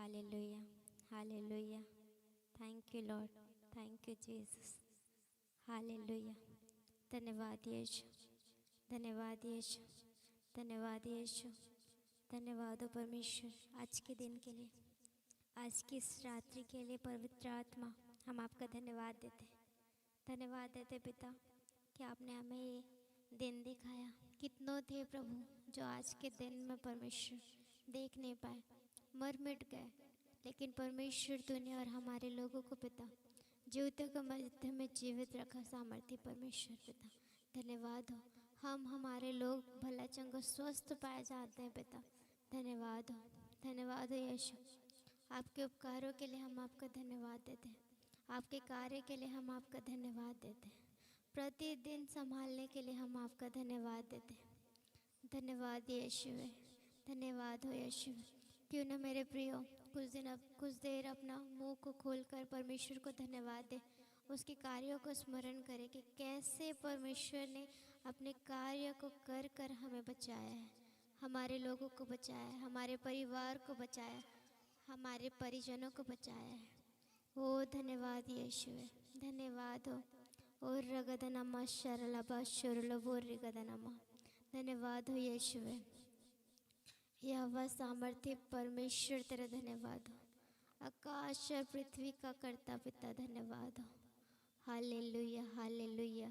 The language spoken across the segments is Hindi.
Hallelujah. Hallelujah. Thank you, Lord. Thank you, Jesus. Hallelujah. धन्यवाद यीशु, धन्यवाद यीशु, धन्यवाद यीशु, धन्यवाद हो परमेश्वर आज के दिन के लिए, आज की इस रात्रि के लिए। पवित्र आत्मा, हम आपका धन्यवाद देते हैं, धन्यवाद देते पिता कि आपने हमें ये दिन दिखाया। कितनों थे प्रभु जो आज के दिन में परमेश्वर देख नहीं पाए, मर मिट गए, लेकिन परमेश्वर तूने और हमारे लोगों को पिता जीवितों के मध्य में जीवित रखा। सामर्थ्य परमेश्वर पिता धन्यवाद हो। हम हमारे लोग भला चंगा स्वस्थ पाए जाते हैं पिता, धन्यवाद हो, धन्यवाद हो यीशु। आपके उपकारों के लिए हम आपका धन्यवाद देते हैं, आपके कार्य के लिए हम आपका धन्यवाद देते हैं, प्रतिदिन संभालने के लिए हम आपका धन्यवाद देते हैं। धन्यवाद यीशु, धन्यवाद हो यीशु। क्यों न मेरे प्रियो कुछ देर अपना मुंह को खोलकर परमेश्वर को धन्यवाद दे, उसके कार्यों को स्मरण करें कि कैसे परमेश्वर ने अपने कार्य को कर कर हमें बचाया है, हमारे लोगों को बचाया है, हमारे परिवार को बचाया, हमारे परिजनों को बचाया है। ओ धन्यवाद यीशु, धन्यवाद हो। और रगदनमा शरलबा शुरलबो रिगदनमा, धन्यवाद हो यीशु। यह वह सामर्थ्य परमेश्वर तेरा धन्यवाद हो। आकाश और पृथ्वी का कर्ता पिता धन्यवाद हो। Hallelujah hallelujah.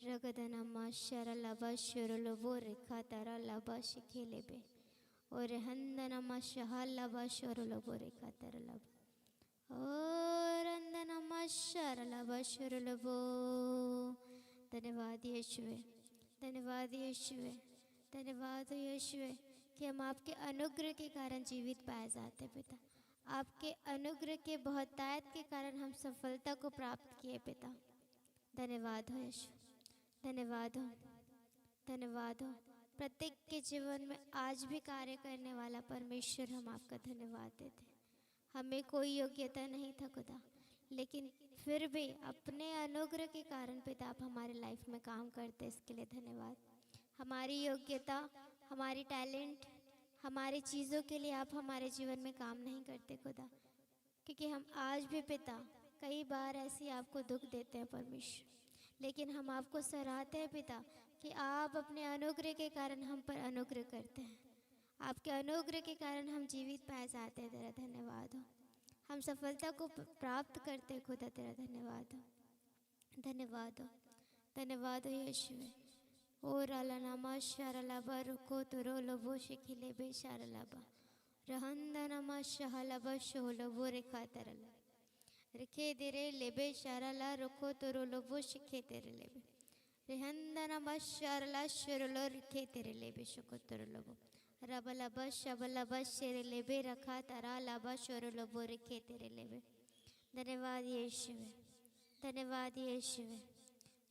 रगदनमा शरलबा शुरलबो रेखा तारा लबा शिखेलेबे और हंदनमा शहलबा शुरलबो रेखा तारा लबा और हंदनमा शरलबा शुरलबो। धन्यवाद यीशुवे, धन्यवाद यीशुवे, धन्यवाद यीशुवे कि हम आपके अनुग्रह के कारण जीवित पाए जाते पिता। आपके अनुग्रह के बहुतायत के कारण हम सफलता को प्राप्त किए पिता। धन्यवाद हो यीशु, धन्यवाद हो, धन्यवाद हो। प्रत्येक के जीवन में आज भी कार्य करने वाला परमेश्वर, हम आपका धन्यवाद देते। हमें कोई योग्यता नहीं था खुदा, लेकिन फिर भी अपने अनुग्रह के कारण पिता आप हमारे लाइफ में काम करते, इसके लिए धन्यवाद। हमारी योग्यता, हमारी टैलेंट, हमारी चीज़ों के लिए आप हमारे जीवन में काम नहीं करते खुदा, क्योंकि हम आज भी पिता कई बार ऐसे आपको दुख देते हैं परमेश्वर, लेकिन हम आपको सराहते हैं पिता कि आप अपने अनुग्रह के कारण हम पर अनुग्रह करते हैं। आपके अनुग्रह के कारण हम जीवित पाए जाते हैं, तेरा धन्यवाद हो। हम सफलता को प्राप्त करते हैं खुदा, तेरा धन्यवाद हो, धन्यवाद हो, धन्यवाद हो यीशु। और अलानामा शारलाबा रुको तुरो लोबो शिखिले बे शारलाबा रहंदनमा शहलाबा शोलोबो रेखा तरला रेखे देरे लेबे शारला रुको तुरो लोबो शिखे तेरे लेबे रहंदनमा शारला शुरलो रेखे तेरे लेबे शको तुरो लोबो रबलाबा शबलाबा शेरे लेबे रखा तरा लाबा शोरलोबो रेखे तेरे लेबे। धन्यवाद यीशु, धन्यवाद यीशु।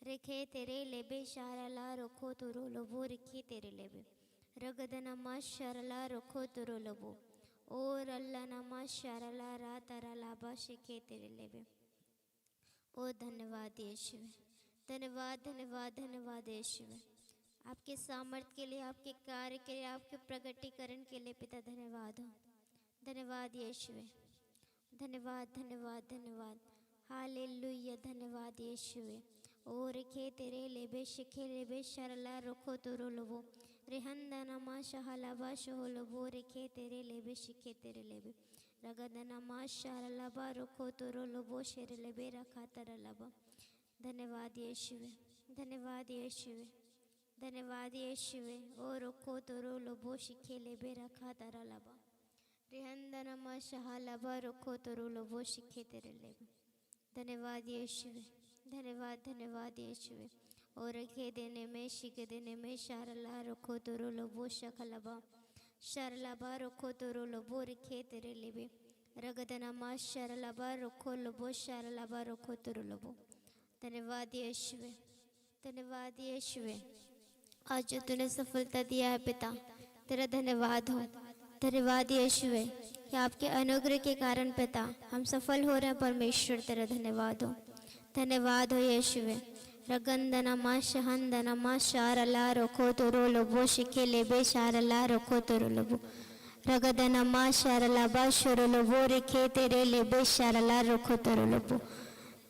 रेखे तेरे लेबे शारला रोखो तुरो लोबो रेखे तेरे लेबे रगदनमा शारला रोखो तुरो लोबो और अल्लानमा शारला रा तारा लाबा शिखे तेरे लेबे। ओ धन्यवाद यीशु, धन्यवाद धन्यवाद धन्यवाद यीशु। आपके सामर्थ्य के लिए, आपके कार्य के लिए, आपके प्रगटीकरण के लिए पिता धन्यवाद हो। धन्यवाद यीशु, धन्यवाद धन्यवाद धन्यवाद। हालेलुया, धन्यवाद यीशु। ओ रेखे तेरे लेबे शिखे लेबे शरला रोखो तुरो लोबो रेहंदनमा शहलाबा शोलोबो रेखे तेरे लेबे शिखे तेरे लेबे रगदनमा शरलाबा रोखो तुरो लोबो शेरे लेबे रखा तरलाबा। धन्यवाद यीशु, धन्यवाद यीशु, धन्यवाद यीशु। ओ रोखो तुरो लोबो शिखे लेबे रखा तरलाबा रेहंदनमा शहलाबा रोखो तुरो लोबो शिखे तेरे लेबे। धन्यवाद यीशु, धन्यवाद धन्यवाद यीशु। और रखे देने में शिख देने में शारला रखो तुरो लोबो शखलबा शारलाबा रखो तुरो लोबो रखे तेरे लेबे रगदनमा शारलाबा रखो लोबो शारलाबा रखो तुरो लोबो। धन्यवाद यीशु, धन्यवाद यीशु। आज जो तूने सफलता दिया है पिता, तेरा धन्यवाद हो। धन्यवाद यीशु कि आपके अनुग्रह के कारण पिता हम सफल हो रहे हैं परमेश्वर, तेरा धन्यवाद हो। धन्यवाद हो यीशु। रगंदनमा शहंदनमा शारला रोखो तुरो लोबो शिखे लेबे शारला रोखो तुरो लोबो रगदना मा शारला बा शोरलोबो रिखे तेरे लेबे शारला रुखो तरोलोबो।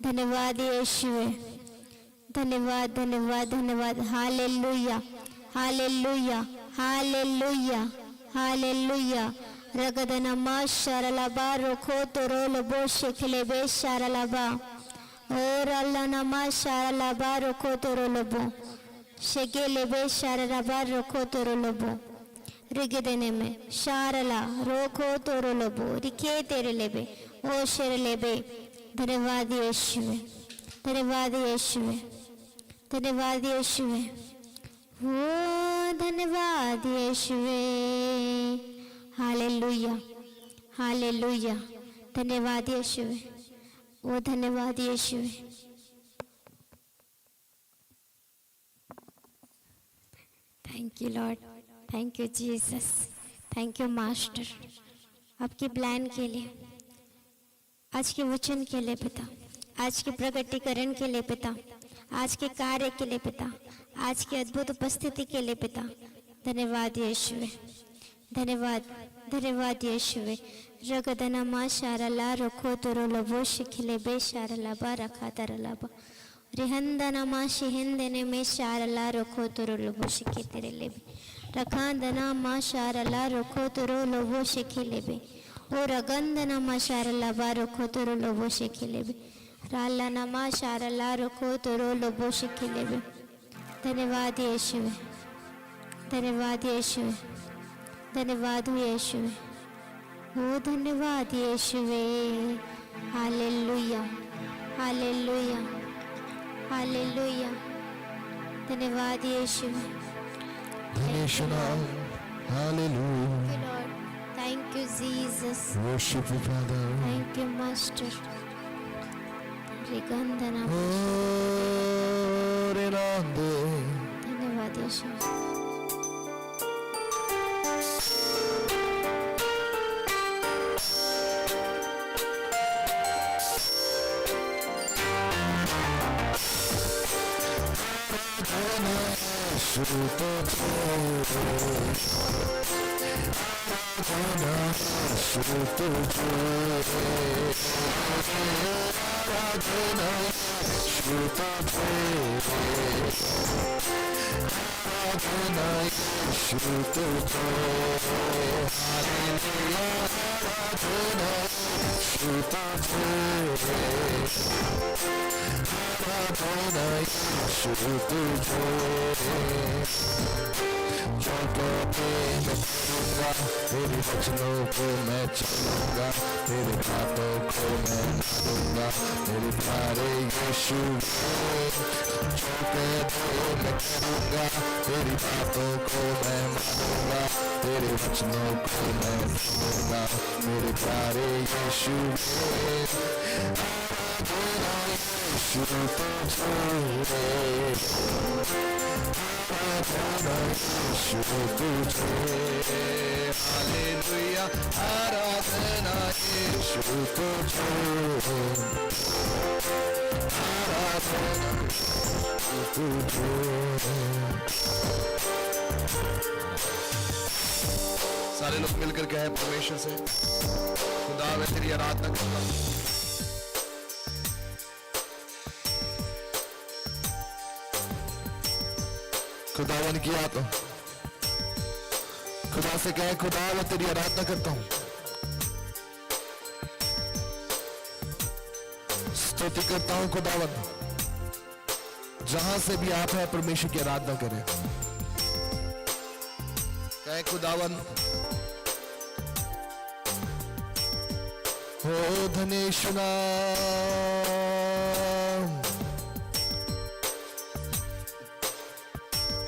धन्यवाद यीशुवे, धन्यवाद धन्यवाद धन्यवाद। Hallelujah hallelujah hallelujah hallelujah. रगदना मा शारला बा रुखो तरोलोबो शिखलेबे शारला बा। और अल्लाह नमा शारला बा रुखो तरोलोबो शेकेलेबे शारला बा रुखो तरोलोबो। रिगदने में शारला रोखो तोरोलोबो रिखे तेरे लेबे ओ शेर लेबे। धन्यवाद यीशुवे, धन्यवाद यीशुवे, धन्यवाद यीशुवे, ओ धन्यवाद यीशुवे। Hallelujah hallelujah. धन्यवाद यीशुवे, ओ धन्यवाद यीशुवे। Thank you Lord, thank you Jesus, thank you master, आपके प्लान के लिए, आज के वचन के लिए पिता, आज के प्रकटीकरण के लिए पिता, आज के कार्य के लिए पिता, आज की अद्भुत उपस्थिति के लिए पिता। धन्यवाद यीशुवे, धन्यवाद धन्यवाद यीशुवे। रगदना मा शारला रखो तोरो लबो शिखले बे शारला बा रखा तरला बा। रिहंदना मा शिहिंदने में शारला रखो तोरो लबो शिखे तेरे लेबे। रखांदना मा शारला रखो तोरो लबो शिखे लेबे। ओ रगंदना मा शारला बा रखो तोरो लबो शिखे लेबे। रालना मा शारला रखो तोरो लबो शिखे लेबे। धन्यवाद यीशुवे, धन्यवाद यीशुवे, धन्यवाद यीशुवे, ओ धन्यवाद यीशुवे। Hallelujah hallelujah hallelujah. धन्यवाद यीशुवे। Hallelujah. Lord, thank you Jesus, Worship you, Father. thank you Master. रिगंधना Oh, Renande. धन्यवाद यीशुवे। तेरे वचनों को मैं चलूंगा, तेरे बातों को मैं मानूंगा, मेरे प्यारे यीशु जो कहते मैं करूंगा, तेरी बातों को मैं मानूंगा, तेरे वचनों को मैं सुनूंगा, मेरे प्यारे यीशु हालेलुया। आराधना यीशु तुझे, आराधना तुझे। सारे लोग मिलकर कहे परमेश्वर से, खुदा मैं तेरी आराधना करता हूँ। खुदावन की आत्मा, खुदा से कहे खुदा मैं तेरी आराधना करता हूं, स्तुति करता हूं खुदावन। जहां से भी आप है परमेश्वर की आराधना करें। कहे खुदावन हो धनेशना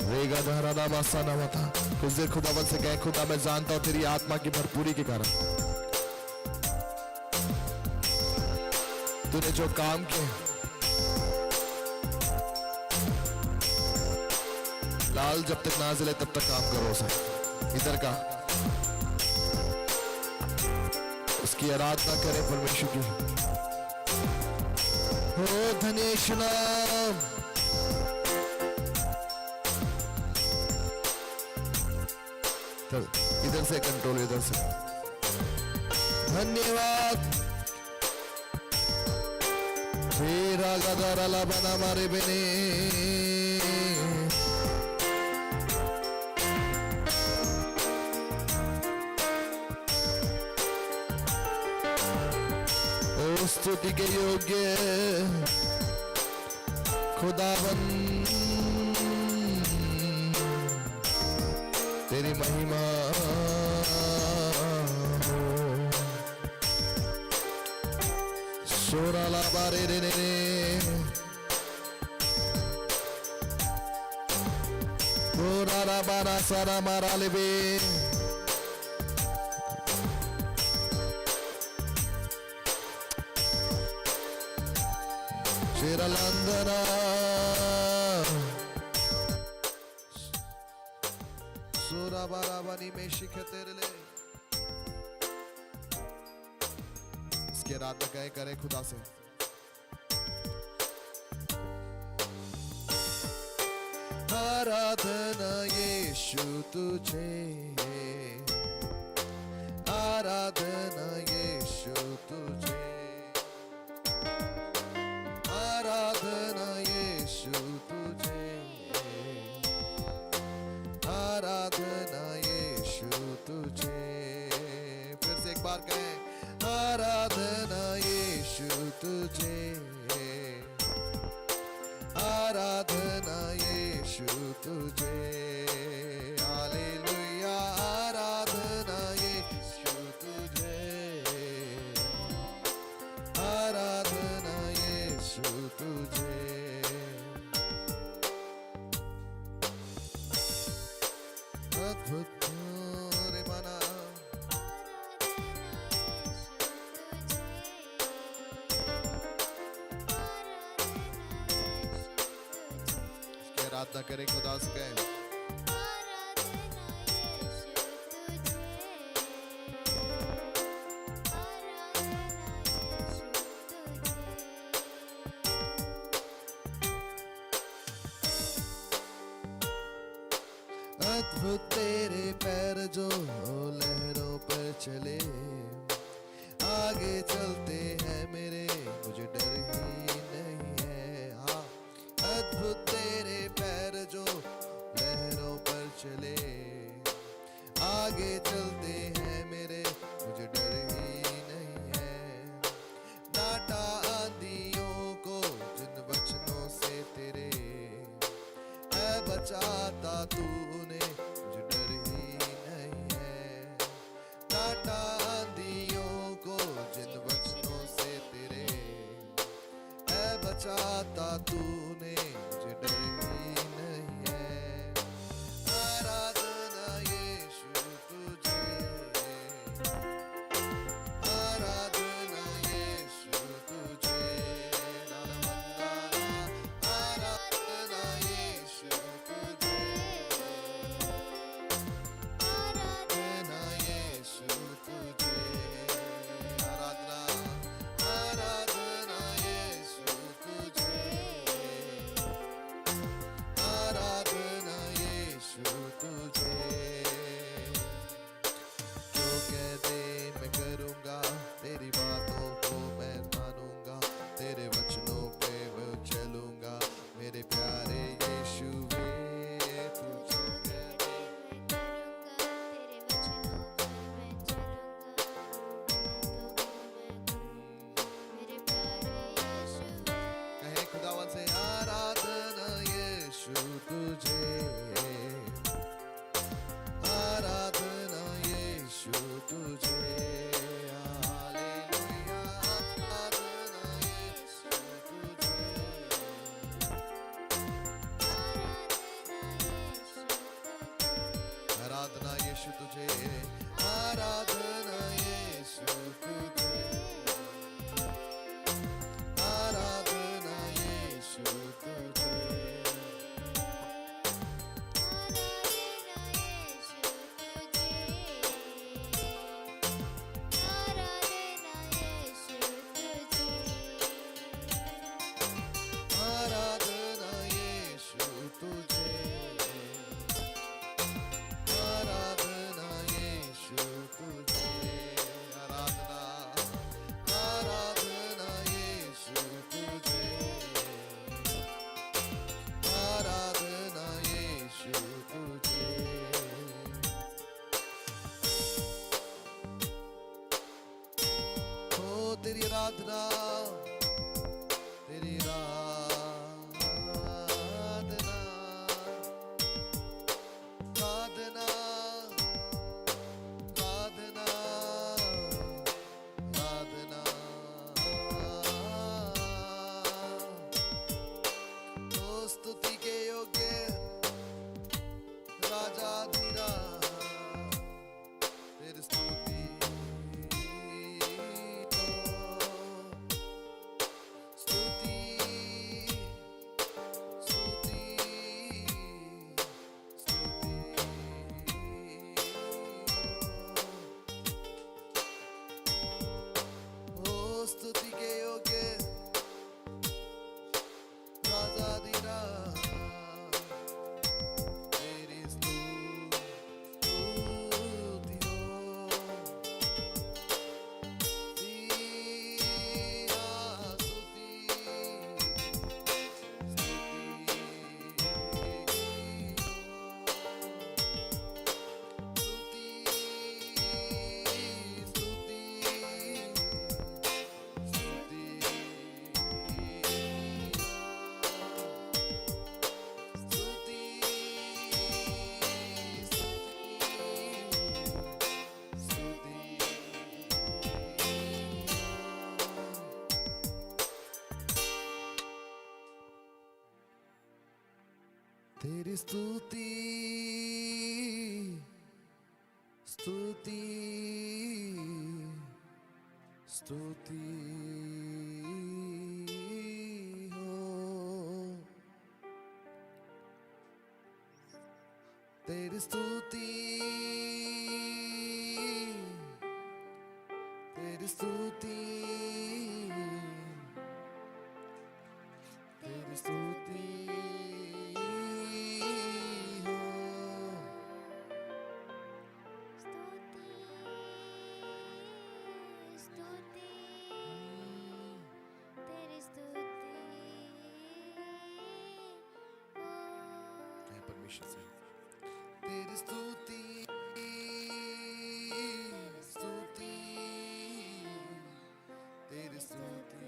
रेगा धारा नामा सा नामा था। कुछ देर खुदावन से कहे खुदा मैं जानता हूं तेरी आत्मा की भरपूरी के कारण तूने जो काम किए, लाल जब तक नाजिल है तब तक काम करो सर। इधर का उसकी आराधना करें परमेश्वर की। हो धनेश नाम इधर से कंट्रोल, इधर से। धन्यवाद। तेरा गदर बना मारे बने, ओ स्तुति के योग्य खुदाबंद, तेरी महिमा सोराला बारे रे रे रे, सोराला बारा सारा मारा लेबे, शेरा लंदना सोरा बारा बनी में शिखे तेरे ले। इसके आराधना कहे करे खुदा से। आराधना यीशु तुझे, आराधना यीशु तुझे, आराधना यीशु तुझे, आराधना यीशु तुझे। फिर से एक बार कहें, आराधना यीशु तुझे, आराधना यीशु तुझे, हालेलुया, आराधना यीशु तुझे, आराधना यीशु तुझे। अद्भुत रे बना, आराधना करें खुदा से कहें, अद्भुत तेरे पैर जो लहरों पर चले, आगे चलते हैं मेरे, मुझे डर ही नहीं है। हाँ, अद्भुत तेरे पैर जो लहरों पर चले, आगे चलते हैं मेरे, मुझे डर ही नहीं है। डांटा आंधियों को जिन वचनों से तेरे, है बचाता तूने, मुझे डर ही नहीं है। डांटा आंधियों को जिन वचनों से तेरे, है बचाता तूने, मुझे डर ही नहीं है। आराधना यीशु तुझे, आराधना यीशु तुझे, आराधना यीशु तुझे, आराधना यीशु तुझे, आराधना, आराधना यीशु तुझे, आराधना, तेरी आराधना, आराधना, आराधना, आराधना। ओ स्तुति के योग्य राजा धीरा, तेरी स्तुति स्तुति स्तुति स्तुति। ओ स्तुति के योग्य राजा धीरा, तेरी स्तुति हो। तेरा स्तुति तेरी स्तुति स्तुति स्तुति हो। तेरी स्तुति तेरी स्तुति तेरी स्तुति परमेश्वर से तेरी स्तुति स्तुति तेरी स्तुति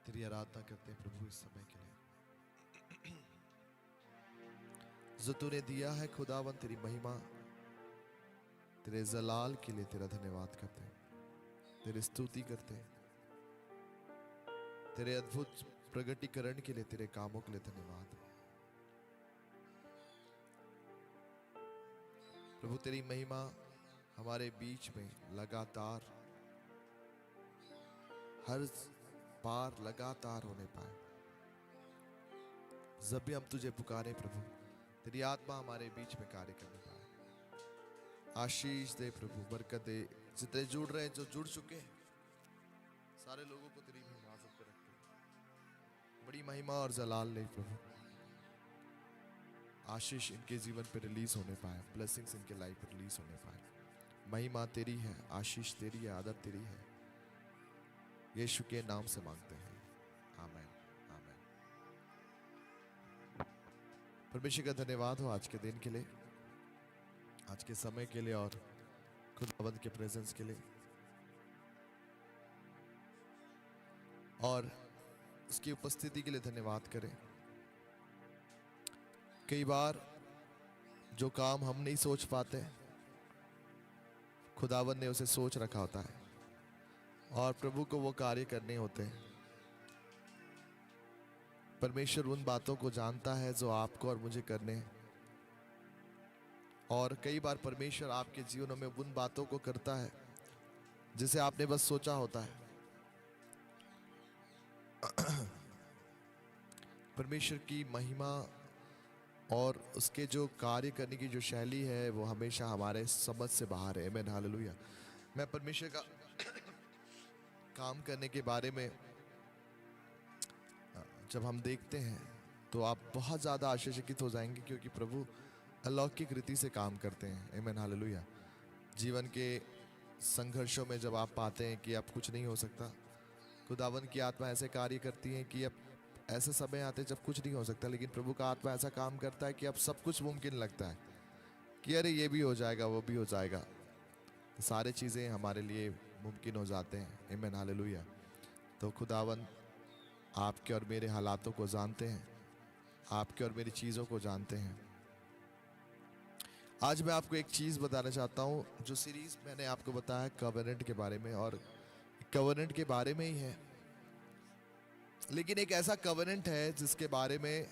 तेरी आराधना करते हैं प्रभु इस समय के लिए जो तूने दिया है खुदावन। तेरी महिमा, तेरे जलाल के लिए तेरा धन्यवाद करते हैं, तेरी स्तुति करते हैं, तेरे अद्भुत प्रगटीकरण के लिए, तेरे कामों के लिए धन्यवाद प्रभु। तेरी महिमा हमारे बीच में लगातार हर पार लगातार होने पाए। जब भी हम तुझे पुकारे प्रभु, तेरी आत्मा हमारे बीच में कार्य करने पाए। आशीष दे प्रभु, बरकत दे। जितने जुड़ रहे हैं, जो जुड़ चुके हैं, सारे लोगों को तेरी हिफाजत पे रखते हैं। बड़ी महिमा और जलाल ले प्रभु। आशीष इनके जीवन पे रिलीज होने पाए, ब्लेसिंग्स इनके लाइफ पे रिलीज होने पाए। महिमा तेरी है, आशीष तेरी है, आदर तेरी है। यीशु के नाम से मांगते हैं, आमीन आमीन। परमेश्वर का धन्यवाद हो आज के दिन के लिए, आज के समय के लिए और खुदावंद के प्रेजेंस के लिए, और उसकी उपस्थिति के लिए धन्यवाद करें। कई बार जो काम हम नहीं सोच पाते, खुदावंद ने उसे सोच रखा होता है और प्रभु को वो कार्य करने होते हैं। परमेश्वर उन बातों को जानता है जो आपको और मुझे करने हैं, और कई बार परमेश्वर आपके जीवनों में उन बातों को करता है जिसे आपने बस सोचा होता है। परमेश्वर की महिमा और उसके जो कार्य करने की जो शैली है वो हमेशा हमारे समझ से बाहर है। आमीन हालेलुया। मैं परमेश्वर का काम करने के बारे में जब हम देखते हैं तो आप बहुत ज़्यादा आश्चर्यचकित हो जाएंगे, क्योंकि प्रभु अलौकिक रीति से काम करते हैं। आमीन, हालेलुया। जीवन के संघर्षों में जब आप पाते हैं कि अब कुछ नहीं हो सकता, खुदावन की आत्मा ऐसे कार्य करती है कि अब ऐसे समय आते हैं जब कुछ नहीं हो सकता, लेकिन प्रभु का आत्मा ऐसा काम करता है कि अब सब कुछ मुमकिन लगता है कि अरे ये भी हो जाएगा, वो भी हो जाएगा। तो सारी चीज़ें हमारे लिए मुमकिन हो जाते हैं। आमीन, हालेलुया। तो खुदावन आपके और मेरे हालातों को जानते हैं, आपके और मेरी चीज़ों को जानते हैं। आज मैं आपको एक चीज़ बताना चाहता हूँ, जो सीरीज़ मैंने आपको बताया कवेनेंट के बारे में, और कवेनेंट के बारे में ही है, लेकिन एक ऐसा कवेनेंट है जिसके बारे में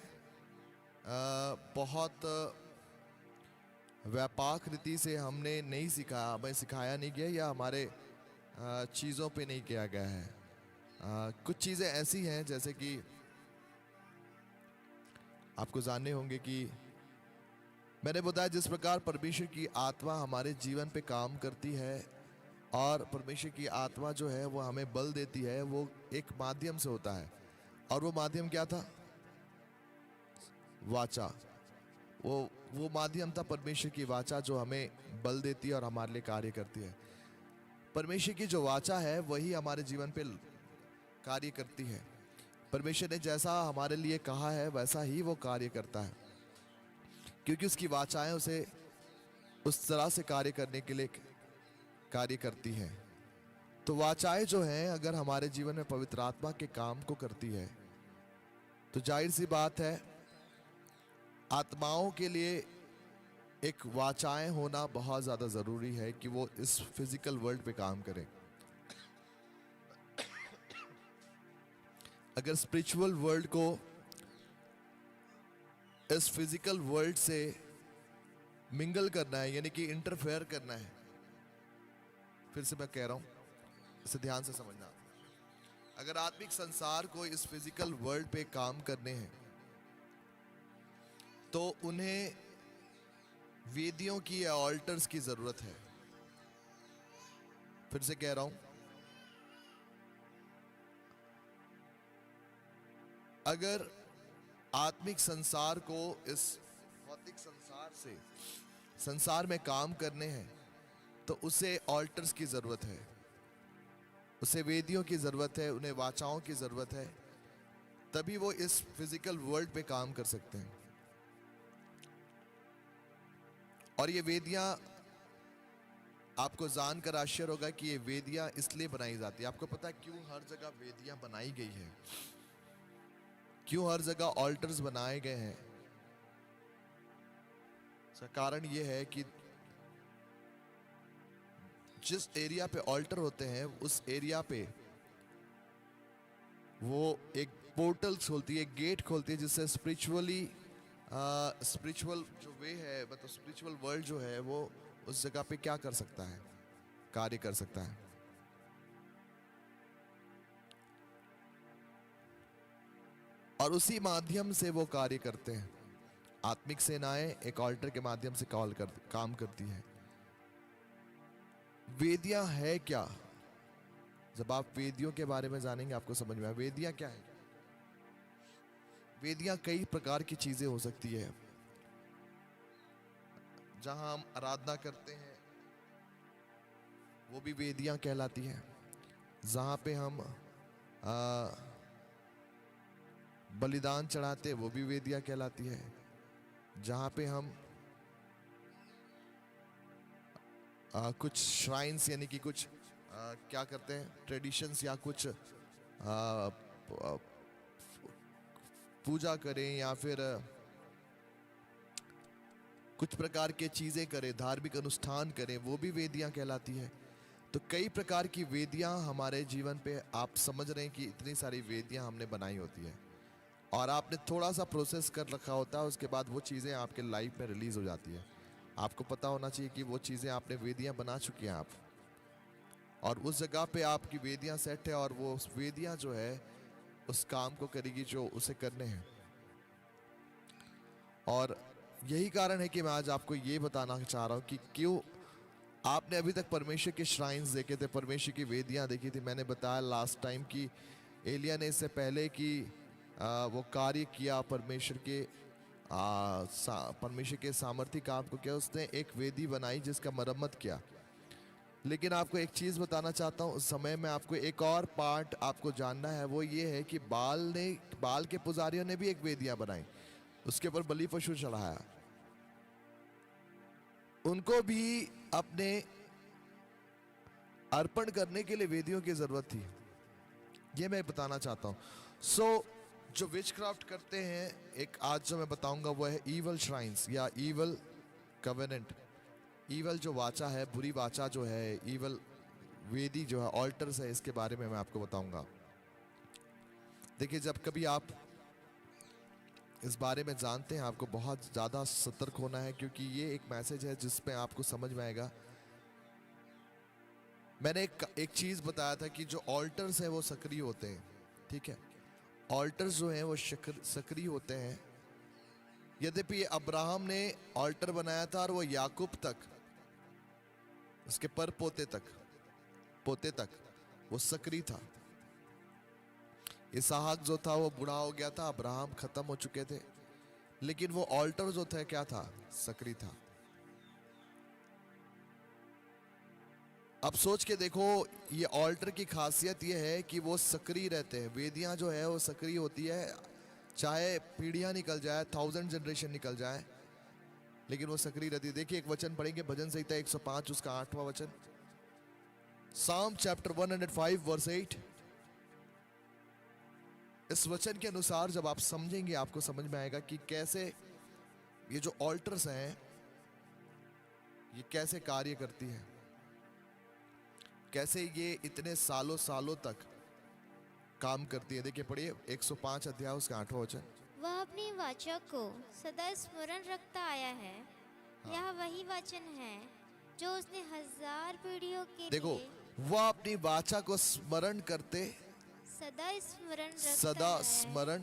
बहुत व्यापक रीति से हमने नहीं सिखाया, हमें सिखाया नहीं गया, या हमारे चीज़ों पे नहीं किया गया है। कुछ चीज़ें ऐसी हैं जैसे कि आपको जानने होंगे कि मैंने बताया जिस प्रकार परमेश्वर की आत्मा हमारे जीवन पे काम करती है, और परमेश्वर की आत्मा जो है वो हमें बल देती है, वो एक माध्यम से होता है। और वो माध्यम क्या था? वाचा। वो माध्यम था परमेश्वर की वाचा, जो हमें बल देती है और हमारे लिए कार्य करती है। परमेश्वर की जो वाचा है वही हमारे जीवन पे कार्य करती है। परमेश्वर ने जैसा हमारे लिए कहा है वैसा ही वो कार्य करता है, क्योंकि उसकी वाचाएं उसे उस तरह से कार्य करने के लिए कार्य करती हैं। तो वाचाएं जो हैं अगर हमारे जीवन में पवित्र आत्मा के काम को करती है, तो जाहिर सी बात है आत्माओं के लिए एक वाचाएं होना बहुत ज़्यादा ज़रूरी है कि वो इस फिजिकल वर्ल्ड पे काम करें। अगर स्पिरिचुअल वर्ल्ड को इस फिजिकल वर्ल्ड से मिंगल करना है, यानी कि इंटरफेयर करना है, फिर से मैं कह रहा हूं, इसे ध्यान से समझना। अगर आत्मिक संसार को इस फिजिकल वर्ल्ड पे काम करने हैं तो उन्हें वेदियों की या ऑल्टर्स की जरूरत है। फिर से कह रहा हूं, अगर आत्मिक संसार को इस भौतिक संसार में काम करने हैं तो उसे ऑल्टर्स की जरूरत है, उसे वेदियों की जरूरत है, उन्हें वाचाओं की जरूरत है, तभी वो इस फिजिकल वर्ल्ड पे काम कर सकते हैं। और ये वेदियां आपको जानकर आश्चर्य होगा कि ये वेदियां इसलिए बनाई जाती है। आपको पता है क्यों हर जगह वेदियां बनाई गई है, क्यों हर जगह ऑल्टर्स बनाए गए हैं? इसका कारण ये है कि जिस एरिया पे ऑल्टर होते हैं उस एरिया पे वो एक पोर्टल खोलती है, एक गेट खोलती है, जिससे स्पिरिचुअल जो वे है, मतलब स्पिरिचुअल वर्ल्ड जो है वो उस जगह पे क्या कर सकता है, कार्य कर सकता है। और उसी माध्यम से वो कार्य करते हैं। आत्मिक सेनाएं एक ऑल्टर के माध्यम से काम करती है। वेदियां है क्या? जब आप वेदियों के बारे में जानेंगे आपको समझ में आएगा वेदियां क्या है। वेदियां कई प्रकार की चीजें हो सकती है। जहां हम आराधना करते हैं वो भी वेदियां कहलाती हैं। जहां पे हम बलिदान चढ़ाते हैं वो भी वेदियां कहलाती है। जहां पे हम कुछ श्राइन्स यानी कि कुछ क्या करते हैं, ट्रेडिशंस या कुछ पूजा करें या फिर कुछ प्रकार के चीजें करें, धार्मिक अनुष्ठान करें, वो भी वेदियां कहलाती है। तो कई प्रकार की वेदियां हमारे जीवन पे, आप समझ रहे हैं कि इतनी सारी वेदियां हमने बनाई होती है और आपने थोड़ा सा प्रोसेस कर रखा होता है, उसके बाद वो चीज़ें आपके लाइफ में रिलीज हो जाती है। आपको पता होना चाहिए कि वो चीज़ें आपने वेदियां बना चुकी हैं आप, और उस जगह पे आपकी वेदियां सेट है, और वो उस वेदियां जो है उस काम को करेगी जो उसे करने हैं। और यही कारण है कि मैं आज आपको ये बताना चाह रहा हूँ कि क्यों आपने अभी तक परमेश्वर के श्राइन्स देखे थे, परमेश्वर की वेदियां देखी थी। मैंने बताया लास्ट टाइम कि एलिया ने इससे पहले कि वो कार्य किया, परमेश्वर के सामर्थ्य काम को किया। उसने एक वेदी बनाई जिसका मरम्मत किया। लेकिन आपको एक चीज़ बताना चाहता हूँ, उस समय में आपको एक और पार्ट आपको जानना है, वो ये है कि बाल के पुजारियों ने भी एक वेदियां बनाई, उसके ऊपर बलि पशु चढ़ाया। उनको भी अपने अर्पण करने के लिए वेदियों की जरूरत थी, ये मैं बताना चाहता हूँ। जो विचक्राफ्ट करते हैं, एक आज जो मैं बताऊंगा वो है ईवल श्राइन्स या ईवल कवेनेंट। ईवल जो वाचा है, बुरी वाचा जो है, ईवल वेदी जो है, ऑल्टर्स है, इसके बारे में मैं आपको बताऊंगा। देखिए, जब कभी आप इस बारे में जानते हैं, आपको बहुत ज़्यादा सतर्क होना है, क्योंकि ये एक मैसेज है जिसमें आपको समझ में आएगा। मैंने एक चीज़ बताया था कि जो ऑल्टर्स हैं वो सक्रिय होते हैं, ठीक है। ऑल्टर्स जो हैं वो सक्रिय होते हैं। यद्यपि अब्राहम ने ऑल्टर बनाया था और वो याकूब तक, उसके पर पोते तक वो सक्रिय था। इसहाक जो था वो बूढ़ा हो गया था, अब्राहम खत्म हो चुके थे, लेकिन वो ऑल्टर जो था क्या था? सक्रिय था। अब सोच के देखो, ये ऑल्टर की खासियत ये है कि वो सक्रिय रहते हैं। वेदियां जो है वो सक्रिय होती है, चाहे पीढ़ियां निकल जाए, 1000 जनरेशन निकल जाए, लेकिन वो सक्रिय रहती है। देखिए, एक वचन पढ़ेंगे, भजन संहिता 105 उसका 8वां वचन, साम चैप्टर 105 वर्स 8। इस वचन के अनुसार जब आप समझेंगे, आपको समझ में आएगा कि कैसे ये जो ऑल्टर्स हैं ये कैसे कार्य करती है, कैसे ये इतने सालों तक काम करती है। देखिए, पढ़िए 105 अध्याय उसका 8वां वचन। वह अपनी वाचा को सदा स्मरण रखता आया है। यह वही वचन है जो उसने 1000 पीढ़ियों के देखो, लिए वह अपनी वाचा को स्मरण करते, सदा स्मरण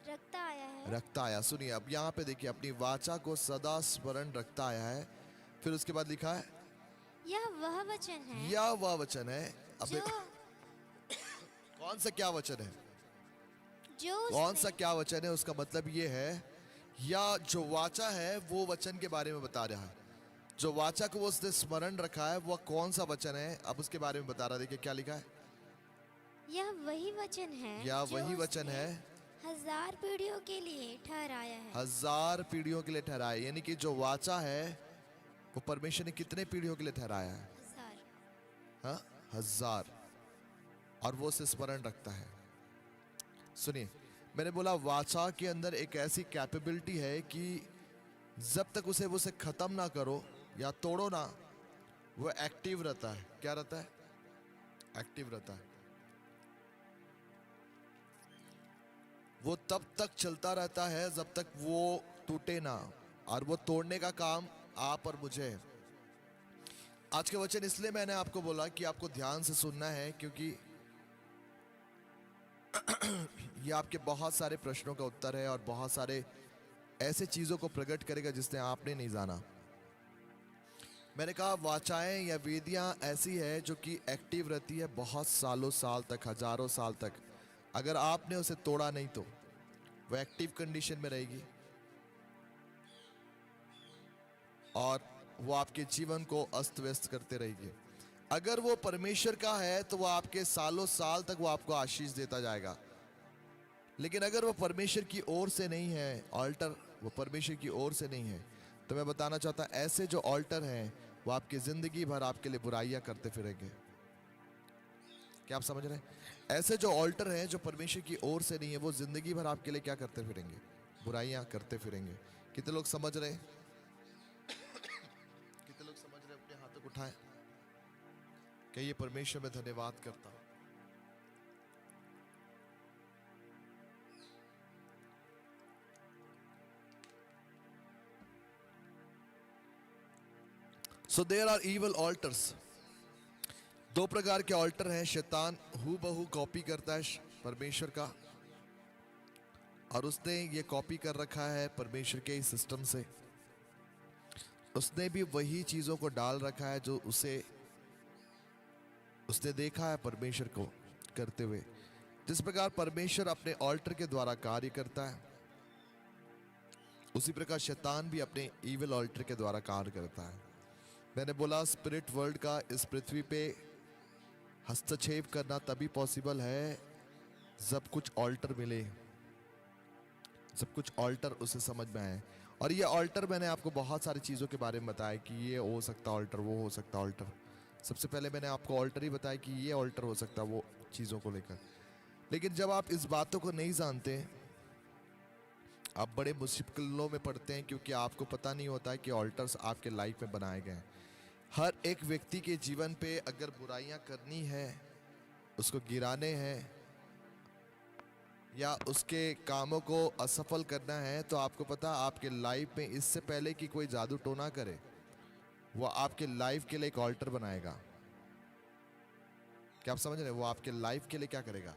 रखता आया है। रखता आया। सुनिए, अब यहाँ पे देखिए, अपनी वाचा को सदा स्मरण रखता आया है। फिर उसके बाद लिखा है, यह वह वचन है, यह वह वचन है। अब जो कौन सा क्या वचन है? जो कौन सा क्या वचन है? उसका मतलब ये है, या जो वाचा है वो वचन के बारे में बता रहा है। जो वाचा को वो उसने स्मरण रखा है, वह कौन सा वचन है, अब उसके बारे में बता रहा है। देखिए क्या लिखा है, यह वही वचन है, यह जो वही वचन उसने है 1000 पीढ़ियों के लिए ठहराया है। 1000 पीढ़ियों के लिए ठहराया। यानी कि जो वाचा है वो परमेश्वर ने कितने पीढ़ियों के लिए ठहराया है? 1000। हाँ, 1000। और वो उसे स्मरण रखता है। सुनिए, मैंने बोला वाचा के अंदर एक ऐसी कैपेबिलिटी है कि जब तक उसे खत्म ना करो या तोड़ो ना, वो एक्टिव रहता है। क्या रहता है? एक्टिव रहता है। वो तब तक चलता रहता है जब तक वो टूटे ना, और वो तोड़ने का काम आप और मुझे है। आज के वचन इसलिए मैंने आपको बोला कि आपको ध्यान से सुनना है, क्योंकि ये आपके बहुत सारे प्रश्नों का उत्तर है और बहुत सारे ऐसे चीजों को प्रकट करेगा जिसने आपने नहीं जाना। मैंने कहा वाचाएं या वेदियां ऐसी है जो कि एक्टिव रहती है बहुत साल तक, हजारों साल तक। अगर आपने उसे तोड़ा नहीं तो वो एक्टिव कंडीशन में रहेगी और वो आपके जीवन को अस्त व्यस्त करते रहेगी। अगर वो परमेश्वर का है तो वो आपके साल तक वो आपको आशीष देता जाएगा। लेकिन अगर वो परमेश्वर की ओर से नहीं है, ऑल्टर वो परमेश्वर की ओर से नहीं है, तो मैं बताना चाहता हूं ऐसे जो ऑल्टर हैं वो आपकी जिंदगी भर आपके लिए बुराइयां करते फिरेंगे। क्या आप समझ रहे हैं? ऐसे जो ऑल्टर हैं जो परमेश्वर की ओर से नहीं है, वो जिंदगी भर आपके लिए क्या करते फिरेंगे? बुराइयां करते फिरेंगे। कितने लोग समझ रहे हैं? कितने लोग समझ रहे हैं? अपने हाथों को उठाएं। कहिए, परमेश्वर में धन्यवाद करता हूं। So there are evil altars. 2 प्रकार के ऑल्टर हैं। शैतान हूबहू कॉपी करता है परमेश्वर का, और उसने ये कॉपी कर रखा है परमेश्वर के इस सिस्टम से। उसने भी वही चीजों को डाल रखा है जो उसने देखा है परमेश्वर को करते हुए। जिस प्रकार परमेश्वर अपने ऑल्टर के द्वारा कार्य करता है, उसी प्रकार शैतान भी अपने इविल ऑल्टर के द्वारा कार्य करता है। मैंने बोला स्पिरिट वर्ल्ड का इस पृथ्वी पे हस्तक्षेप करना तभी पॉसिबल है जब कुछ ऑल्टर मिले, जब कुछ ऑल्टर उसे समझ में आए। और ये ऑल्टर मैंने आपको बहुत सारी चीज़ों के बारे में बताया कि ये हो सकता ऑल्टर, वो हो सकता ऑल्टर। सबसे पहले मैंने आपको ऑल्टर ही बताया कि ये ऑल्टर हो सकता वो चीज़ों को लेकर। लेकिन जब आप इस बातों को नहीं जानते, आप बड़े मुश्किलों में पड़ते हैं, क्योंकि आपको पता नहीं होता है कि ऑल्टर्स आपके लाइफ में बनाए गए हैं। हर एक व्यक्ति के जीवन पे अगर बुराइयां करनी है, उसको गिराने हैं या उसके कामों को असफल करना है, तो आपको पता आपके लाइफ में इससे पहले कि कोई जादू टोना करे, वो आपके लाइफ के लिए एक ऑल्टर बनाएगा। क्या आप समझ रहे हैं? वो आपके लाइफ के लिए क्या करेगा?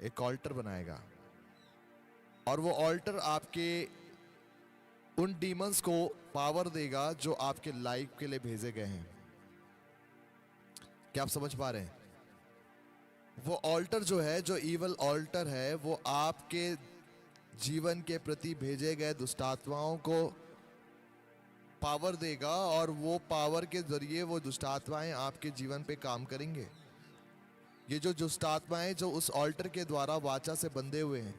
एक ऑल्टर बनाएगा। और वो ऑल्टर आपके उन डीमंस को पावर देगा जो आपके लाइफ के लिए भेजे गए हैं। क्या आप समझ पा रहे हैं? वो ऑल्टर जो है, जो इवल ऑल्टर है, वो आपके जीवन के प्रति भेजे गए दुष्टात्माओं को पावर देगा, और वो पावर के जरिए वो दुष्टात्माएं आपके जीवन पे काम करेंगे। ये जो दुष्टात्माएं जो उस ऑल्टर के द्वारा वाचा से बंधे हुए हैं,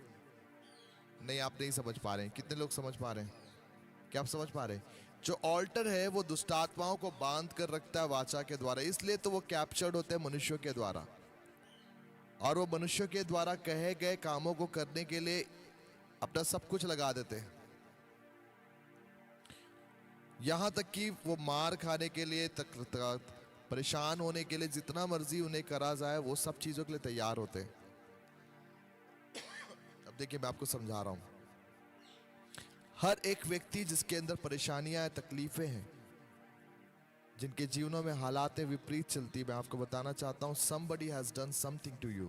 नहीं आप नहीं समझ पा रहे हैं। कितने लोग समझ पा रहे हैं? क्या आप समझ पा रहे हैं? जो ऑल्टर है वो दुष्टात्माओं को बांध कर रखता है वाचा के द्वारा, इसलिए तो वो कैप्चर्ड होते हैं मनुष्यों के द्वारा, और वो मनुष्यों के द्वारा कहे गए कामों को करने के लिए अपना सब कुछ लगा देते हैं। यहां तक कि वो मार खाने के लिए परेशान होने के लिए जितना मर्जी उन्हें करा जाए, वो सब चीजों के लिए तैयार होते हैं। अब देखिए मैं आपको समझा रहा हूं। हर एक व्यक्ति जिसके अंदर परेशानियां, तकलीफें हैं, जिनके जीवनों में हालातें विपरीत चलती है, मैं आपको बताना चाहता हूं, somebody has done something to you।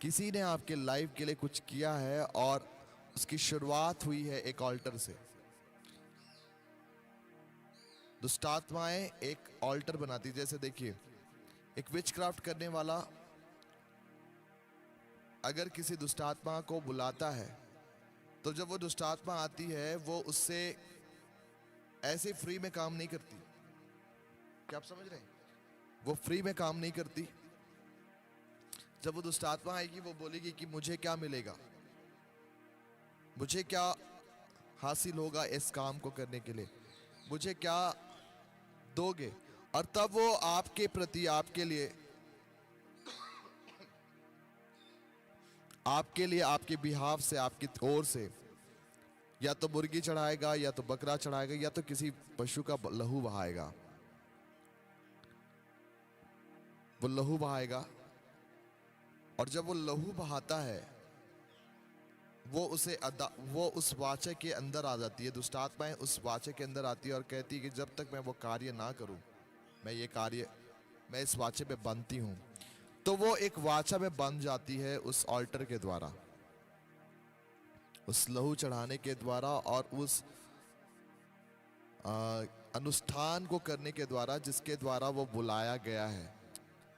किसी ने आपके लाइफ के लिए कुछ किया है, और उसकी शुरुआत हुई है एक ऑल्टर से। दुष्टात्माएं एक ऑल्टर बनाती, जैसे देखिए एक विचक्राफ्ट करने वाला अगर किसी दुष्टात्मा को बुलाता है, तो जब वो दुष्टात्मा आती है वो उससे ऐसे फ्री में काम नहीं करती। क्या आप समझ रहे हैं? वो फ्री में काम नहीं करती। जब वो दुष्टात्मा आएगी वो बोलेगी कि मुझे क्या मिलेगा, मुझे क्या हासिल होगा इस काम को करने के लिए, मुझे क्या दोगे। और तब वो आपके प्रति, आपके लिए आपके बिहाफ से, आपकी ओर से या तो मुर्गी चढ़ाएगा, या तो बकरा चढ़ाएगा, या तो किसी पशु का लहू बहाएगा। वो लहू बहाएगा, और जब वो लहू बहाता है वो उस वाचे के अंदर आ जाती है। दुष्टात्माएं उस वाचे के अंदर आती है और कहती है कि जब तक मैं वो कार्य ना करूं, मैं इस वाचे पे बंधती हूं। तो वो एक वाचा में बंध जाती है उस ऑल्टर के द्वारा, उस लहू चढ़ाने के द्वारा, और उस अनुष्ठान को करने के द्वारा जिसके द्वारा वो बुलाया गया है।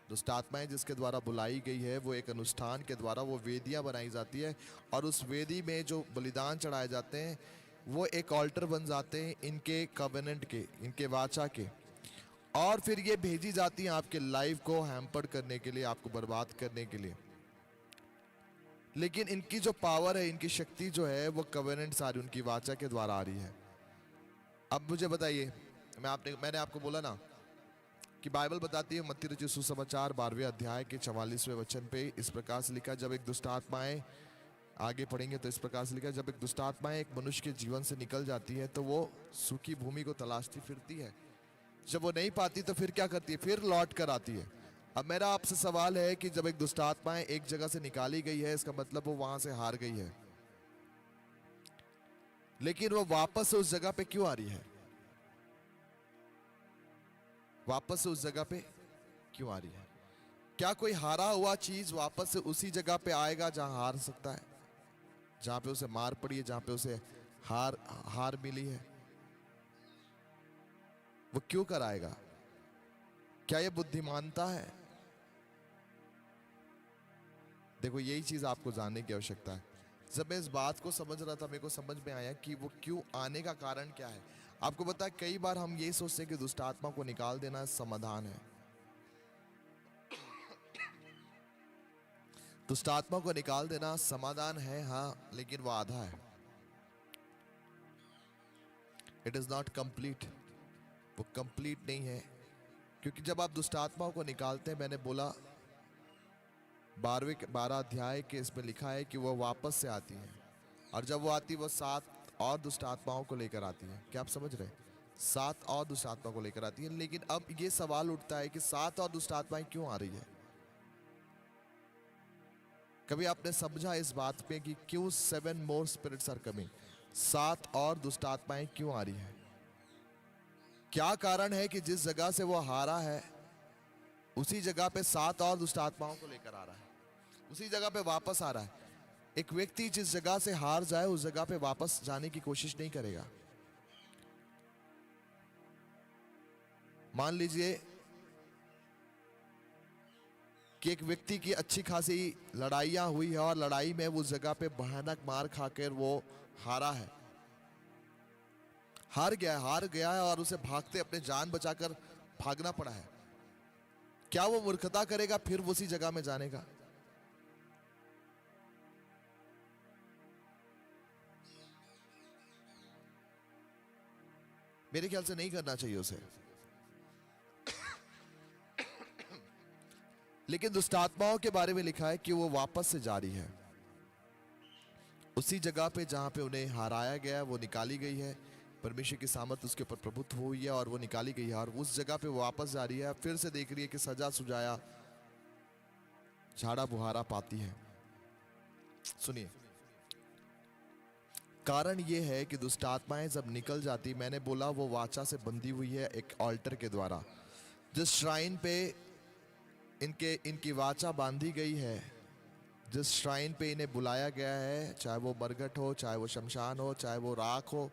दुष्टात्माएं जिसके द्वारा बुलाई गई है, वो एक अनुष्ठान के द्वारा वो वेदियां बनाई जाती है, और उस वेदी में जो बलिदान चढ़ाए जाते हैं वो एक ऑल्टर बन जाते हैं इनके कवेनेंट के, इनके वाचा के। और फिर ये भेजी जाती हैं आपके लाइफ को हैम्पर करने के लिए, आपको बर्बाद करने के लिए। लेकिन इनकी जो पावर है, इनकी शक्ति जो है, वो कवेनेंट सारी उनकी वाचा के द्वारा आ रही है। अब मुझे बताइए, मैंने आपको बोला ना कि बाइबल बताती है, मत्ती रचित सुसमाचार 12वें अध्याय के 44वें वचन पे इस प्रकार से लिखा, जब एक दुष्टात्माएं, आगे पढ़ेंगे तो इस प्रकार से लिखा, जब एक दुष्टात्माएं एक मनुष्य के जीवन से निकल जाती है तो वो सूखी भूमि को तलाशती फिरती है। जब वो नहीं पाती तो फिर क्या करती है? फिर लौट कर आती है। अब मेरा आपसे सवाल है कि जब एक दुष्टात्माएं एक जगह से निकाली गई है, इसका मतलब वो वहां से हार गई है, लेकिन वो वापस से उस जगह पे क्यों आ रही है? वापस से उस जगह पे क्यों आ रही है? क्या कोई हारा हुआ चीज वापस से उसी जगह पे आएगा जहां हार सकता है, जहां पे उसे मार पड़ी है, जहां पे उसे हार मिली है? वो क्यों कर आएगा? क्या ये बुद्धिमानता है? देखो यही चीज आपको जानने की आवश्यकता है। जब मैं इस बात को समझ रहा था, मेरे को समझ में आया कि वो क्यों आने का कारण क्या है। आपको पता है, कई बार हम ये सोचते हैं कि दुष्ट आत्मा को निकाल देना समाधान है। दुष्ट आत्मा को निकाल देना समाधान है, हाँ, लेकिन वो आधा है। It is not complete. वो कंप्लीट नहीं है, क्योंकि जब आप दुष्ट आत्माओं को निकालते हैं, मैंने बोला 12 अध्याय के इसमें लिखा है कि वो वापस से आती हैं, और जब वो आती वो 7 और दुष्ट आत्माओं को लेकर आती है। क्या आप समझ रहे हैं? 7 और दुष्ट आत्मा को लेकर आती है। लेकिन अब ये सवाल उठता है कि 7 और दुष्ट आत्माएं क्यों आ रही है? कभी आपने समझा इस बात पे कि क्यों 7 मोर स्पिरिट्स आर कमिंग? 7 और दुष्ट आत्माएं क्यों आ रही है? क्या कारण है कि जिस जगह से वो हारा है उसी जगह पे 7 और दुष्ट आत्माओं को लेकर आ रहा है, उसी जगह पे वापस आ रहा है। एक व्यक्ति जिस जगह से हार जाए उस जगह पे वापस जाने की कोशिश नहीं करेगा। मान लीजिए कि एक व्यक्ति की अच्छी खासी लड़ाइयां हुई है और लड़ाई में वो जगह पे भयानक मार खाकर वो हारा है, हार गया है और उसे भागते अपने जान बचाकर भागना पड़ा है। क्या वो मूर्खता करेगा फिर उसी जगह में जाने का? मेरे ख्याल से नहीं करना चाहिए उसे। लेकिन दुष्ट आत्माओं के बारे में लिखा है कि वो वापस से जारी है, उसी जगह पे जहां पे उन्हें हराया गया, वो निकाली गई है। परमेश्वर की सामर्थ उसके ऊपर प्रभुत्व हुई है और वो निकाली गई है, और उस जगह पे वो वापस जा रही है। फिर से देख रही है कि सजा सुजाया झाड़ा बुहारा पाती है। सुनिए, कारण ये है कि दुष्ट आत्माएं जब निकल जाती, मैंने बोला वो वाचा से बंधी हुई है एक ऑल्टर के द्वारा। जिस श्राइन पे इनकी वाचा बांधी गई है, जिस श्राइन पे इन्हें बुलाया गया है, चाहे वो मरघट हो, चाहे वो शमशान हो, चाहे वो राख हो,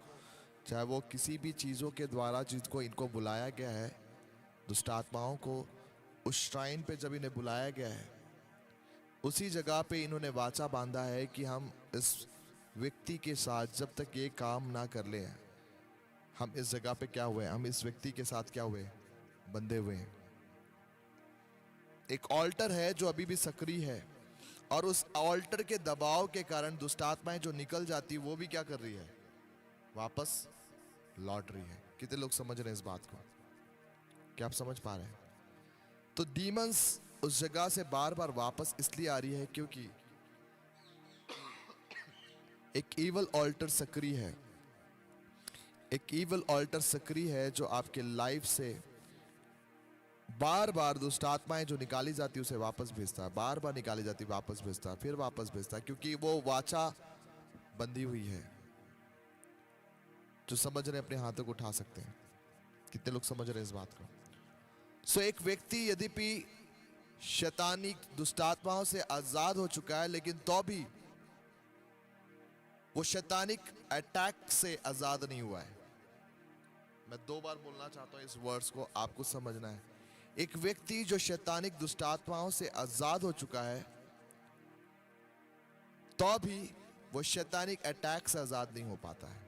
चाहे वो किसी भी चीज़ों के द्वारा जिसको इनको बुलाया गया है, दुष्ट आत्माओं को उस श्राइन पे जब इन्हें बुलाया गया है, उसी जगह पे इन्होंने वाचा बांधा है कि हम इस व्यक्ति के साथ जब तक ये काम ना कर ले, हम इस जगह पे क्या हुए, हम इस व्यक्ति के साथ क्या हुए, बंधे हुए हैं। एक ऑल्टर है जो अभी भी सक्रिय है, और उस ऑल्टर के दबाव के कारण दुष्ट आत्माएं जो निकल जाती वो भी क्या कर रही है, वापस लौट रही है। कितने लोग समझ रहे हैं इस बात को? क्या आप समझ पा रहे हैं? तो डीमंस उस जगह से बार बार वापस इसलिए आ रही है क्योंकि एक ईवल ऑल्टर सक्रिय है। एक ईवल ऑल्टर सक्रिय है जो आपके लाइफ से बार बार दुष्ट आत्माएं जो निकाली जाती उसे वापस भेजता है, बार बार निकाली जाती वापस भेजता है, फिर वापस भेजता है, क्योंकि वो वाचा बंधी हुई है। जो समझ रहे हैं अपने हाथों को उठा सकते हैं। कितने लोग समझ रहे हैं इस बात को? सो एक व्यक्ति यद्यपि शैतानी दुष्ट आत्माओं से आजाद हो चुका है, लेकिन तो भी वो शैतानिक अटैक से आजाद नहीं हुआ है। मैं 2 बार बोलना चाहता हूं इस वर्ड्स को, आपको समझना है। एक व्यक्ति जो शैतानिक दुष्ट आत्माओं से आजाद हो चुका है, तो भी वो शैतानिक अटैक से आजाद नहीं हो पाता है।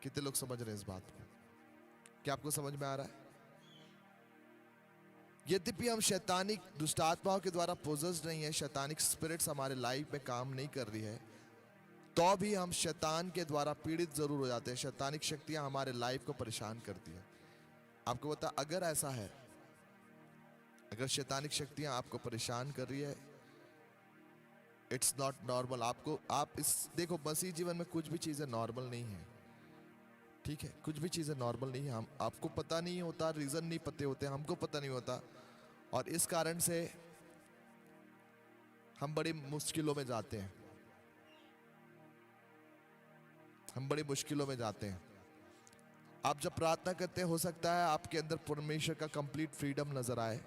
कितने लोग समझ रहे हैं इस बात को? क्या आपको समझ में आ रहा है? यद्यपि हम शैतानिक दुष्ट आत्माओं के द्वारा पोजेस्ड नहीं है, शैतानिक स्पिरिट्स हमारे लाइफ में काम नहीं कर रही है, तो भी हम शैतान के द्वारा पीड़ित जरूर हो जाते हैं। शैतानिक शक्तियां हमारे लाइफ को परेशान करती हैं। आपको बता, अगर ऐसा है, अगर शैतानिक शक्तियां आपको परेशान कर रही है, इट्स नॉट नॉर्मल। आप इस देखो, मसीह जीवन में कुछ भी चीजें नॉर्मल नहीं है, ठीक है? कुछ भी चीजें नॉर्मल नहीं है। हम आपको पता नहीं होता, रीजन नहीं पते होते, हमको पता नहीं होता, और इस कारण से हम बड़ी मुश्किलों में जाते हैं। हम बड़ी मुश्किलों में जाते हैं। आप जब प्रार्थना करते हैं, हो सकता है आपके अंदर परमेश्वर का कंप्लीट फ्रीडम नजर आए,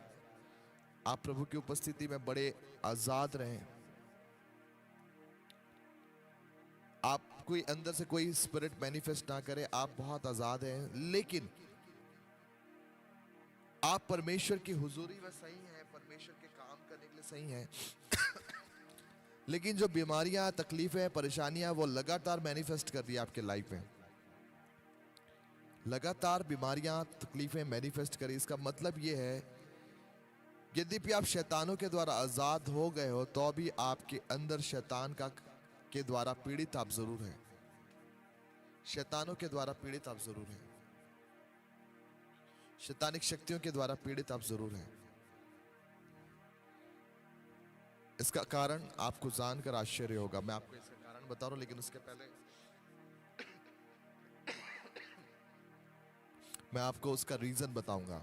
आप प्रभु की उपस्थिति में बड़े आजाद रहें, आप कोई अंदर से कोई स्पिरिट मैनिफेस्ट ना करे, आप बहुत आजाद हैं, लेकिन आप परमेश्वर की हुजूरी में सही हैं, परमेश्वर के काम करने के लिए सही हैं, लेकिन जो बीमारियां, तकलीफें, परेशानियां वो लगातार मैनिफेस्ट कर रही है आपके लाइफ में। लगातार बीमारियां, तकलीफें मैनिफेस्ट करी। इसका मतलब ये है, यद्यपि आप शैतानों के द्वारा आजाद हो गए हो तो भी आपके अंदर शैतान के द्वारा पीड़ित आप जरूर हैं। शैतानों के द्वारा पीड़ित आप जरूर हैं। शैतानिक शक्तियों के द्वारा पीड़ित आप जरूर हैं। इसका कारण आपको जानकर आश्चर्य होगा। मैं आपको इसका कारण बता रहा हूं, लेकिन उसके पहले मैं आपको उसका रीजन बताऊंगा।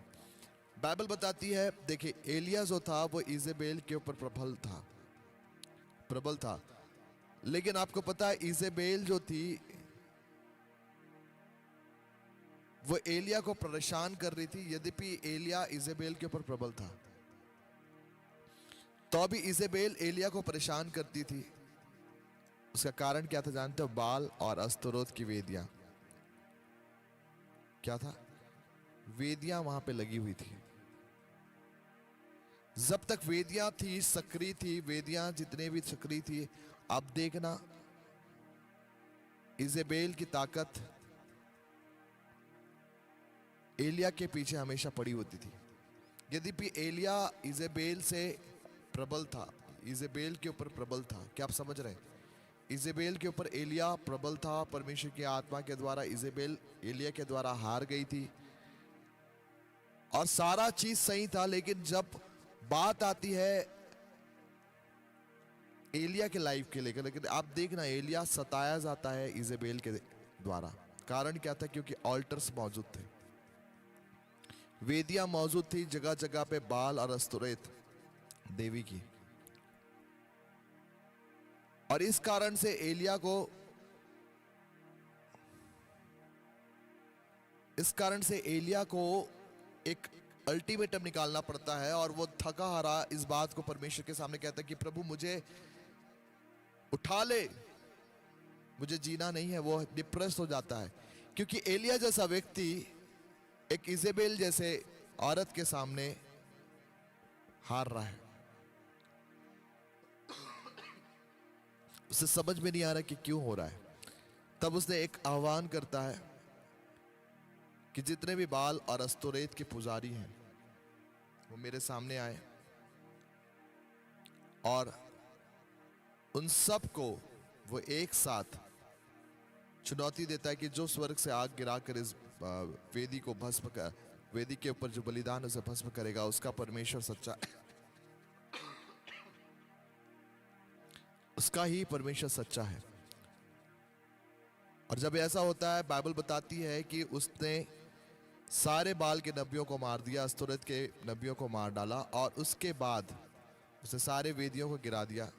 बाइबल बताती है, देखिए एलिया जो था वो इजेबेल के ऊपर प्रबल था। लेकिन आपको पता है इजेबेल जो थी वो एलिया को परेशान कर रही थी। यद्यपि एलिया इजेबेल के ऊपर प्रबल था तो भी इजेबेल एलिया को परेशान करती थी। उसका कारण क्या था जानते हो? बाल और अस्तरोत की वेदियां। क्या था? वेदियां वहां पे लगी हुई थी। जब तक वेदियां थी, सक्रिय थी, वेदियां जितने भी सक्रिय थी, अब देखना इजेबेल की ताकत एलिया के पीछे हमेशा पड़ी होती थी। यद्यपि एलिया इजेबेल से प्रबल था, इजेबेल के ऊपर प्रबल था। क्या आप समझ रहे हैं? इजेबेल के ऊपर एलिया प्रबल था। परमेश्वर की आत्मा के द्वारा इजेबेल एलिया के द्वारा हार गई थी और सारा चीज सही था। लेकिन जब बात आती है एलिया के लाइफ के लेकर, लेकिन आप देखना एलिया सताया जाता है इजेबेल के द्वारा। कारण क्या था? क्योंकि ऑल्टर्स मौजूद थे, वेदियां मौजूद थी, जगह जगह पे बाल और अस्तुरेत देवी की। और इस कारण से एलिया को एक अल्टीमेटम निकालना पड़ता है और वो थका हारा इस बात को परमेश्वर के सामने कहता है कि प्रभु मुझे उठा ले, मुझे जीना नहीं है। वो डिप्रेस हो जाता है क्योंकि एलिया जैसा व्यक्ति एक इजेबेल जैसे औरत के सामने हार रहा है। उसे समझ में नहीं आ रहा कि क्यों हो रहा है। तब उसने एक आह्वान करता है कि जितने भी बाल और अस्तोरेत के पुजारी हैं वो मेरे सामने आए, और उन सब को वो एक साथ चुनौती देता है कि जो स्वर्ग से आग गिराकर इस वेदी को भस्म कर, वेदी के ऊपर जो बलिदान उसे भस्म करेगा, उसका परमेश्वर सच्चा, उसका ही परमेश्वर सच्चा है। और जब ऐसा होता है, बाइबल बताती है कि उसने सारे बाल के नबियों को मार दिया, अस्तोरेत के नबियों को मार डाला, और उसके बाद उसने सारे वेदियों को गिरा दिया।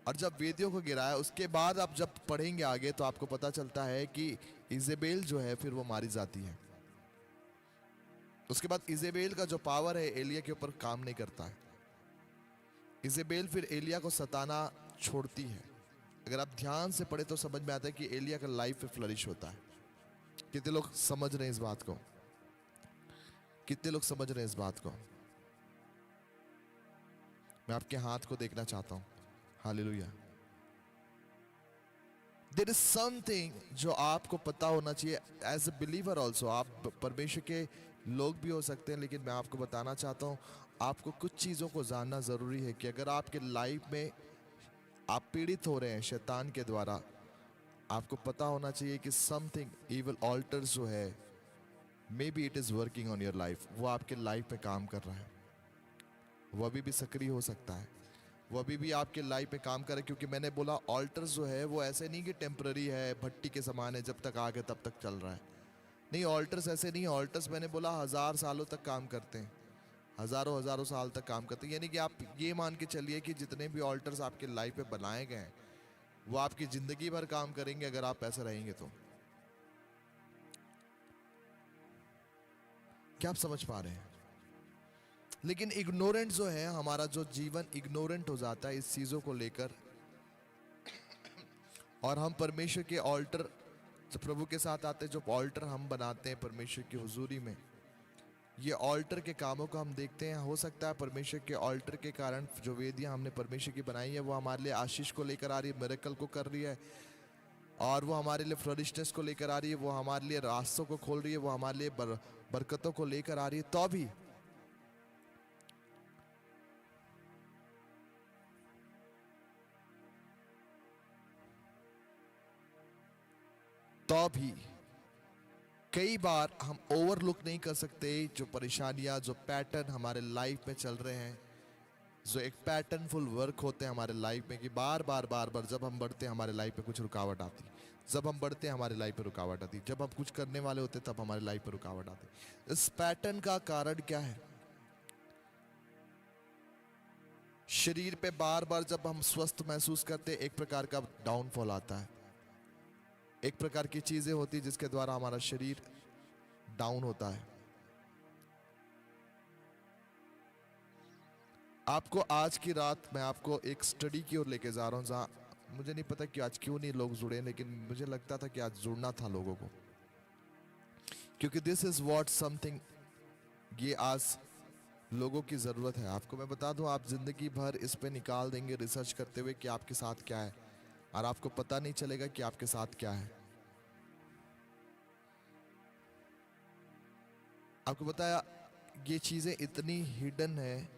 और जब वेदियों को गिराया, उसके बाद आप जब पढ़ेंगे आगे तो आपको पता चलता है कि इजेबेल जो है फिर वो मारी जाती है। उसके बाद इजेबेल का जो पावर है एलिया के ऊपर काम नहीं करता है। इजेबेल फिर एलिया को सताना छोड़ती है। अगर आप ध्यान से पढ़े तो समझ में आता है कि एलिया का लाइफ में फ्लरिश होता है। कितने लोग समझ रहे हैं इस बात को? कितने लोग समझ रहे हैं इस बात को? मैं आपके हाथ को देखना चाहता हूं। हालेलुया। देयर इज समथिंग जो आपको पता होना चाहिए एज ए बिलीवर ऑल्सो। आप परमेश्वर के लोग भी हो सकते हैं, लेकिन मैं आपको बताना चाहता हूं आपको कुछ चीजों को जानना जरूरी है कि अगर आपके लाइफ में आप पीड़ित हो रहे हैं शैतान के द्वारा, आपको पता होना चाहिए कि समथिंग इविल ऑल्टर्स जो है, may be it is working on your life. वो आपके लाइफ पे काम कर रहा है, वो अभी भी सक्रिय हो सकता है, वो अभी भी आपके लाइफ पे काम करे। क्योंकि मैंने बोला ऑल्टर्स जो है वो ऐसे नहीं कि टेम्पररी है, भट्टी के समान है, जब तक आ गए तब तक चल रहा है। नहीं, ऑल्टर्स ऐसे नहीं। ऑल्टर्स मैंने बोला 1000 सालों तक काम करते हैं, हजारों साल तक काम करते हैं। यानी कि आप ये मान के चलिए कि जितने भी ऑल्टर्स आपके लाइफ पे बनाए गए हैं वो आपकी जिंदगी भर काम करेंगे अगर आप ऐसे रहेंगे तो। क्या आप समझ पा रहे हैं? लेकिन इग्नोरेंट जो है, हमारा जो जीवन इग्नोरेंट हो जाता है इस चीजों को लेकर, और हम परमेश्वर के ऑल्टर, जब प्रभु के साथ आते हैं, जो ऑल्टर हम बनाते हैं परमेश्वर की हुजूरी में, ये ऑल्टर के कामों को हम देखते हैं। हो सकता है परमेश्वर के ऑल्टर के कारण जो वेदियां हमने परमेश्वर की बनाई है वो हमारे लिए आशीष को लेकर आ रही है, मिरेकल को कर रही है, और वो हमारे लिए फ्लरिशनेस को लेकर आ रही है, वो हमारे लिए रास्तों को खोल रही है, वो हमारे लिए बरकतों को लेकर आ रही है। तो भी कई बार हम ओवरलुक नहीं कर सकते जो परेशानियां, जो पैटर्न हमारे लाइफ में चल रहे हैं, जो एक पैटर्नफुल वर्क होते हैं हमारे लाइफ में, कि बार बार जब हम बढ़ते हैं हमारे लाइफ में कुछ रुकावट आती, जब हम बढ़ते हैं हमारे लाइफ में रुकावट आती, जब हम कुछ करने वाले होते हैं तब हमारे लाइफ में रुकावट आती। इस पैटर्न का कारण क्या है? शरीर पे बार बार जब हम स्वस्थ महसूस करते हैं एक प्रकार का डाउनफॉल आता है, एक प्रकार की चीजें होती है जिसके द्वारा हमारा शरीर डाउन होता है। आपको आज की रात मैं आपको एक स्टडी की ओर लेके जा रहा हूं, जहां मुझे नहीं पता कि आज क्यों नहीं लोग जुड़े, लेकिन मुझे लगता था कि आज जुड़ना था लोगों को, क्योंकि दिस इज व्हाट समथिंग, ये आज लोगों की जरूरत है। आपको मैं बता दूं, आप जिंदगी भर इस पे निकाल देंगे रिसर्च करते हुए कि आपके साथ क्या है, और आपको पता नहीं चलेगा कि आपके साथ क्या है। आपको बताया ये चीजें इतनी हिडन है,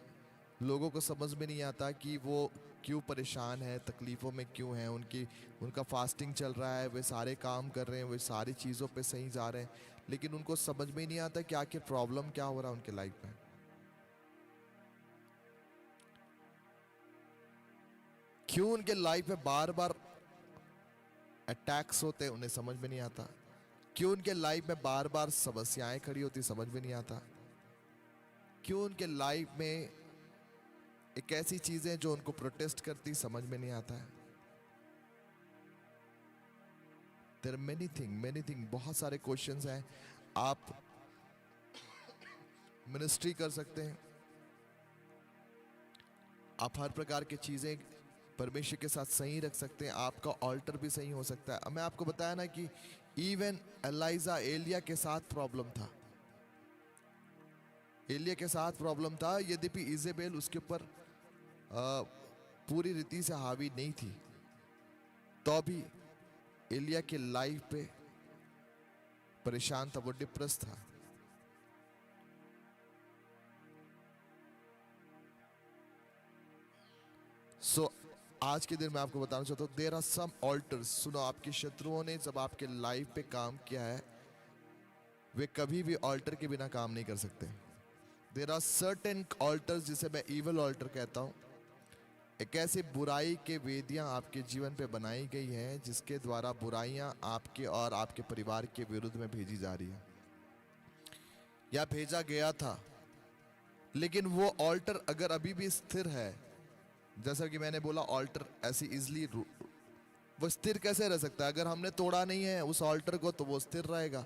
लोगों को समझ में नहीं आता कि वो क्यों परेशान है, तकलीफों में क्यों है, उनका फास्टिंग चल रहा है, वे सारे काम कर रहे हैं, वे सारी चीज़ों पे सही जा रहे हैं, लेकिन उनको समझ में नहीं आता कि आखिर प्रॉब्लम क्या हो रहा है उनके लाइफ में। क्यों उनके लाइफ में बार बार अटैक्स होते हैं, उन्हें समझ में नहीं आता। क्यों उनके लाइफ में बार बार समस्याएं खड़ी होती, समझ में नहीं आता। क्यों उनके लाइफ में एक ऐसी चीजें जो उनको प्रोटेस्ट करती, समझ में नहीं आता है। देयर मेनी थिंग, बहुत सारे क्वेश्चंस हैं। आप मिनिस्ट्री कर सकते हैं, आप हर प्रकार की चीजें परमेश्वर के साथ सही रख सकते हैं, आपका ऑल्टर भी सही हो सकता है। मैं आपको बताया ना कि इवन एलिया के साथ प्रॉब्लम था, एलिया के साथ प्रॉब्लम था, यद्यपि इजेबेल उसके ऊपर पूरी रीति से हावी नहीं थी, तो भी एलिया के लाइफ पे परेशान था, वो डिप्रेस था। सो आज के दिन मैं आपको बताना चाहता हूं, देयर आर सम ऑल्टर्स। सुनो, आपके शत्रुओं ने जब आपके लाइफ पे काम किया है, वे कभी भी ऑल्टर के बिना काम नहीं कर सकते। देयर आर सर्टेन ऑल्टर्स, जिसे मैं इविल ऑल्टर कहता हूं, एक ऐसी बुराई के वेदियां आपके जीवन पे बनाई गई हैं जिसके द्वारा बुराइयां आपके और आपके परिवार के विरुद्ध में भेजी जा रही है, या भेजा गया था। लेकिन वो ऑल्टर अगर अभी भी स्थिर है, जैसा कि मैंने बोला, ऑल्टर ऐसी इजली वो स्थिर कैसे रह सकता है? अगर हमने तोड़ा नहीं है उस ऑल्टर को तो वो स्थिर रहेगा।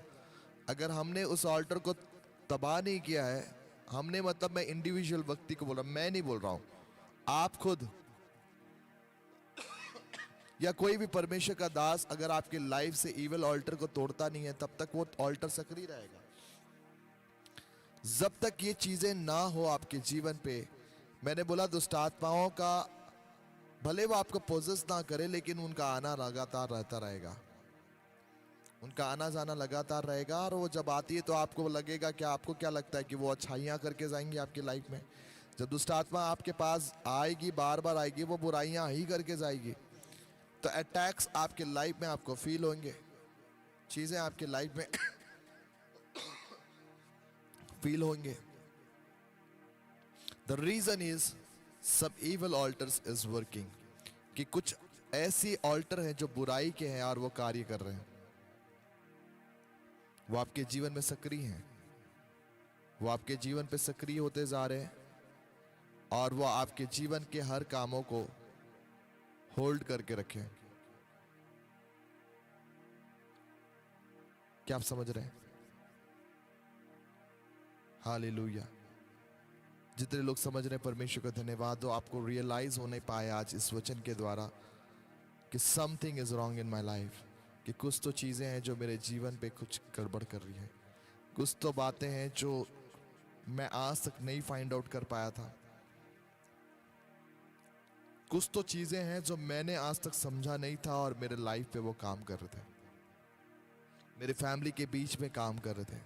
अगर हमने उस ऑल्टर को तबाह नहीं किया है, हमने, मतलब मैं इंडिविजुअल व्यक्ति को बोल रहा हूं, मैं नहीं बोल रहा हूं, आप खुद या कोई भी परमेश्वर का दास अगर आपकी लाइफ से इविल ऑल्टर को तोड़ता नहीं है, तब तक वो ऑल्टर सक्रिय रहेगा। जब तक ये चीजें ना हो आपके जीवन पे, मैंने बोला दुष्ट आत्माओं का भले वो आपको पोजेस ना करे, लेकिन उनका आना लगातार रहता रहेगा, उनका आना जाना लगातार रहेगा। और वो जब आती है तो आपको लगेगा, क्या आपको क्या लगता है कि वो अच्छाइयाँ करके जाएंगी आपकी लाइफ में? जब दुष्ट आत्मा आपके पास आएगी, बार बार आएगी, वो बुराइयां ही करके जाएगी। तो अटैक्स आपके लाइफ में आपको फील होंगे, चीजें आपके लाइफ में फील होंगे। द रीजन इज सब इविल ऑल्टर्स इज वर्किंग, कि कुछ ऐसी ऑल्टर हैं जो बुराई के हैं और वो कार्य कर रहे हैं, वो आपके जीवन में सक्रिय हैं, वो आपके जीवन पे सक्रिय होते जा रहे हैं, और वो आपके जीवन के हर कामों को होल्ड करके रखें। क्या आप समझ रहे हैं? हालेलुया। जितने लोग समझ रहे हैं, परमेश्वर का धन्यवाद हो। आपको रियलाइज होने पाए आज इस वचन के द्वारा कि something is wrong in my life, कि कुछ तो चीजें हैं जो मेरे जीवन पे कुछ गड़बड़ कर रही है, कुछ तो बातें हैं जो मैं आज तक नहीं फाइंड आउट कर पाया था। कुछ तो चीजें हैं जो मैंने आज तक समझा नहीं था और मेरे लाइफ पे वो काम कर रहे थे, मेरे फैमिली के बीच में काम कर रहे थे।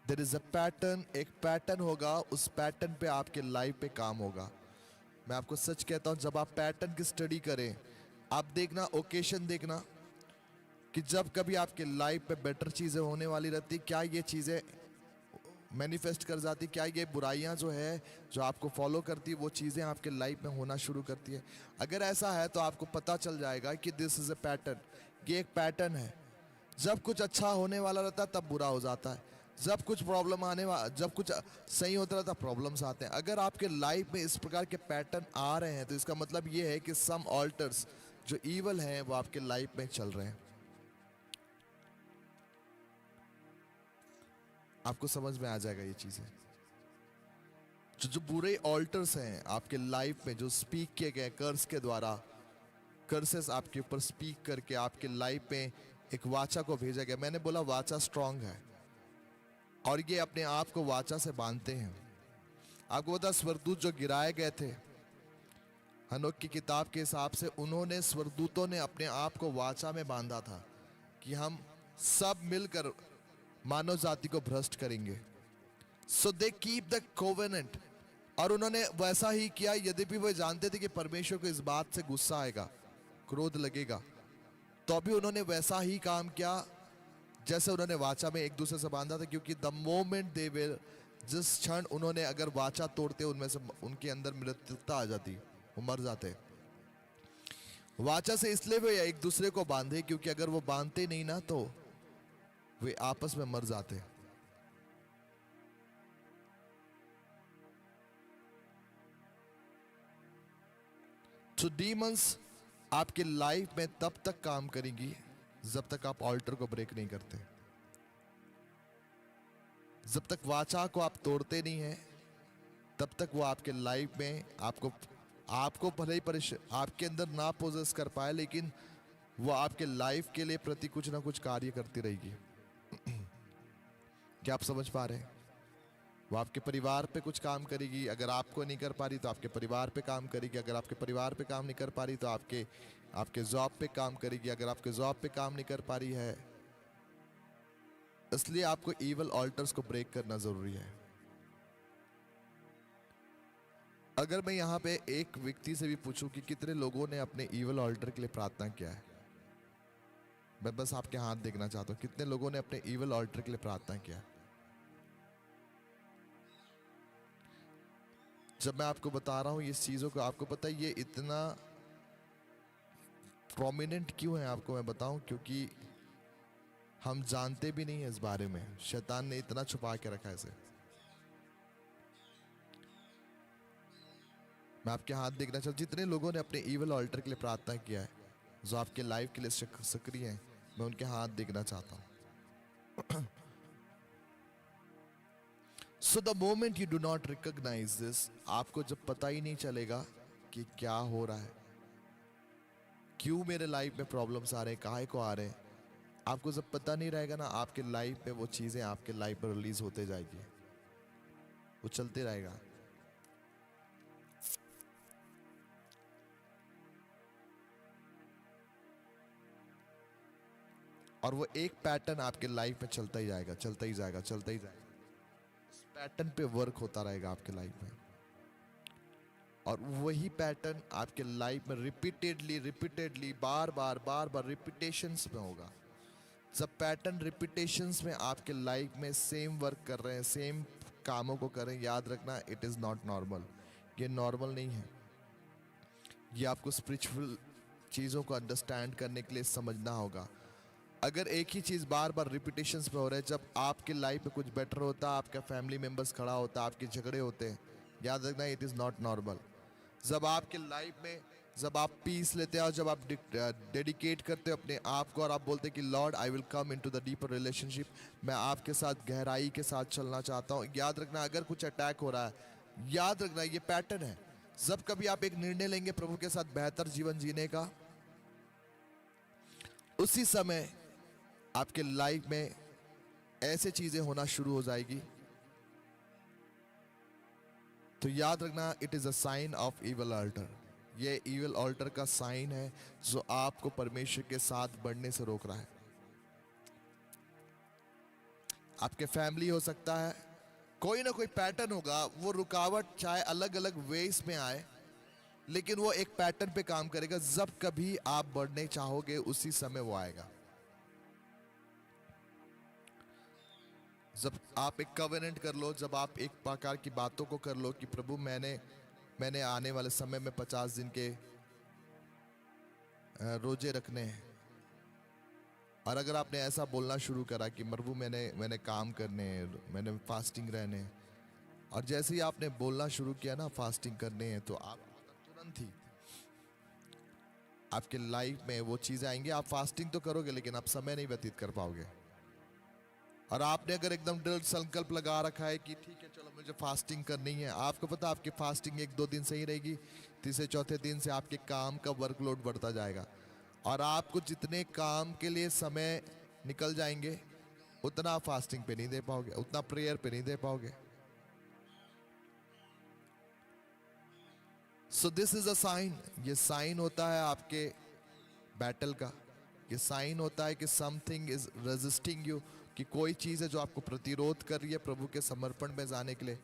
देयर इज अ पैटर्न, एक पैटर्न होगा, उस पैटर्न पे आपके लाइफ पे काम होगा। मैं आपको सच कहता हूं, जब आप पैटर्न की स्टडी करें, आप देखना, ओकेशन देखना कि जब कभी आपके लाइफ पे बेटर चीजें होने वाली रहती, क्या ये चीजें मैनिफेस्ट कर जाती, क्या ये बुराइयां जो है जो आपको फॉलो करती, वो चीजें आपके लाइफ में होना शुरू करती है। अगर ऐसा है तो आपको पता चल जाएगा कि दिस इज अ पैटर्न, ये एक पैटर्न है। जब कुछ अच्छा होने वाला रहता है तब बुरा हो जाता है, जब कुछ प्रॉब्लम जब कुछ सही होता रहता प्रॉब्लम्स आते हैं। अगर आपके लाइफ में इस प्रकार के पैटर्न आ रहे हैं तो इसका मतलब ये है कि सम ऑल्टर्स जो ईवल हैं वो आपके लाइफ में चल रहे हैं। आपको समझ में आ जाएगा ये चीजें। जो बुरे ऑल्टर्स हैं आपके लाइफ में, जो स्पीक किए गए कर्स के द्वारा, कर्सेस आपके ऊपर स्पीक करके आपके लाइफ में एक वाचा को भेजा गया। मैंने बोला वाचा स्ट्रांग है और ये अपने आप को वाचा से बांधते हैं। आपको पता, स्वर्गदूत जो गिराए गए थे हनोक की किताब के हिसाब से, उन्होंने, स्वर्गदूतों ने अपने आप को वाचा में बांधा था कि हम सब मिलकर मानव जाति को भ्रष्ट करेंगे। सो दे कीप द कोवेनेंट, और उन्होंने वैसा ही किया, यद्यपि वो जानते थे कि परमेश्वर को इस बात से गुस्सा आएगा, क्रोध लगेगा, तो भी उन्होंने वैसा ही काम किया जैसे उन्होंने वाचा में एक दूसरे से बांधा था। क्योंकि द मोमेंट दे विल, जिस क्षण उन्होंने अगर वाचा तोड़ते, उनमें से उनके अंदर मृत्युता आ जाती, वो मर जाते। वाचा से इसलिए वे एक दूसरे को बांधे क्योंकि अगर वो बांधते नहीं ना तो वे आपस में मर जाते। तो डीमंस आपके लाइफ में तब तक काम करेंगी जब तक आप ऑल्टर को ब्रेक नहीं करते, जब तक वाचा को आप तोड़ते नहीं हैं, तब तक वो आपके लाइफ में आपको भले ही आपके अंदर ना पोजेस कर पाए, लेकिन वो आपके लाइफ के लिए प्रति कुछ ना कुछ कार्य करती रहेगी। क्या आप समझ पा रहे हैं? वो आपके परिवार पे कुछ काम करेगी, अगर आपको नहीं कर पा रही तो आपके परिवार पे काम करेगी, अगर आपके परिवार पे काम नहीं कर पा रही तो आपके जॉब पे काम करेगी, अगर आपके जॉब पे काम नहीं कर पा रही है। इसलिए आपको ईवल ऑल्टर्स को ब्रेक करना जरूरी है। अगर मैं यहां पे एक व्यक्ति से भी पूछूं कि कितने लोगों ने अपने ईवल ऑल्टर के लिए प्रार्थना किया है, मैं बस आपके हाथ देखना चाहता हूं, कितने लोगों ने अपने ईवल ऑल्टर के लिए प्रार्थना किया है। जब मैं आपको बता रहा हूं इस चीजों को, आपको पता है ये इतना प्रोमिनेंट क्यों है, आपको मैं बताऊं, क्योंकि हम जानते भी नहीं है इस बारे में। शैतान ने इतना छुपा के रखा है इसे। मैं आपके हाथ देखना चाहता हूं, जितने लोगों ने अपने ईवल ऑल्टर के लिए प्रार्थना किया है, जो आपके लाइफ के लिए सक्रिय हैं, मैं उनके हाथ देखना चाहता हूं। So the moment you do not recognise this, आपको जब पता ही नहीं चलेगा कि क्या हो रहा है, क्यों मेरे लाइफ में प्रॉब्लम्स आ रहे हैं, काहे को आ रहे हैं, आपको जब पता नहीं रहेगा ना, आपके लाइफ में वो चीजें आपके लाइफ में रिलीज होते जाएगी, वो चलते रहेगा। और वो एक पैटर्न आपके लाइफ में चलता ही जाएगा, चलता ही जाएगा, चलता ही जाएगा। इस पैटर्न पे वर्क होता रहेगा आपके लाइफ में, और वही पैटर्न आपके लाइफ में रिपीटेडली बार बार रिपीटेशंस में होगा। जब पैटर्न रिपीटेशंस में आपके लाइफ में सेम वर्क कर रहे हैं, सेम कामों को कर रहे हैं, याद रखना, इट इज नॉट नॉर्मल। ये नॉर्मल नहीं है। ये आपको स्पिरिचुअल चीजों को अंडरस्टैंड करने के लिए समझना होगा। अगर एक ही चीज बार बार रिपीटेशंस में हो रहा है, जब आपके लाइफ में कुछ बेटर होता, आपका फैमिली मेंबर्स खड़ा होता, आपके झगड़े होते हैं, याद रखना, इट इज नॉट नॉर्मल। जब आपके लाइफ में, जब आप पीस लेते हैं और जब आप डेडिकेट करते हो अपने आप को और आप बोलते हैं कि Lord I will come into the deeper relationship, मैं आपके साथ गहराई के साथ चलना चाहता हूँ, याद रखना, अगर कुछ अटैक हो रहा है, याद रखना ये पैटर्न है। जब कभी आप एक निर्णय लेंगे प्रभु के साथ बेहतर जीवन जीने का, उसी समय आपके लाइफ में ऐसे चीजें होना शुरू हो जाएगी, तो याद रखना, it is a sign of evil alter. ये इविल ऑल्टर का साइन है जो आपको परमेश्वर के साथ बढ़ने से रोक रहा है। आपके फैमिली हो सकता है, कोई ना कोई पैटर्न होगा, वो रुकावट चाहे अलग अलग वेज में आए, लेकिन वो एक पैटर्न पे काम करेगा। जब कभी आप बढ़ने चाहोगे उसी समय वो आएगा। जब आप एक कवेनेंट कर लो, जब आप एक प्रकार की बातों को कर लो कि प्रभु मैंने आने वाले समय में 50 दिन के रोजे रखने हैं, और अगर आपने ऐसा बोलना शुरू करा कि प्रभु मैंने काम करने हैं, मैंने फास्टिंग रहने हैं, और जैसे ही आपने बोलना शुरू किया ना फास्टिंग करने हैं, तो आप तुरंत ही आपके लाइफ में वो चीजें आएंगी। आप फास्टिंग तो करोगे लेकिन आप समय नहीं व्यतीत कर पाओगे। और आपने अगर एकदम दृढ़ संकल्प लगा रखा है कि ठीक है चलो मुझे फास्टिंग करनी है, आपको पता आपकी फास्टिंग 1-2 दिन सही रहेगी, तीसरे चौथे दिन से आपके काम का वर्कलोड बढ़ता जाएगा, और आपको जितने काम के लिए समय निकल जाएंगे उतना फास्टिंग पे नहीं दे पाओगे, उतना प्रेयर पे नहीं दे पाओगे। So this is a sign. ये साइन होता है आपके बैटल का। ये साइन होता है कि समथिंग इज रेजिस्टिंग यू, कि कोई चीज है जो आपको प्रतिरोध कर रही है प्रभु के समर्पण में जाने के लिए,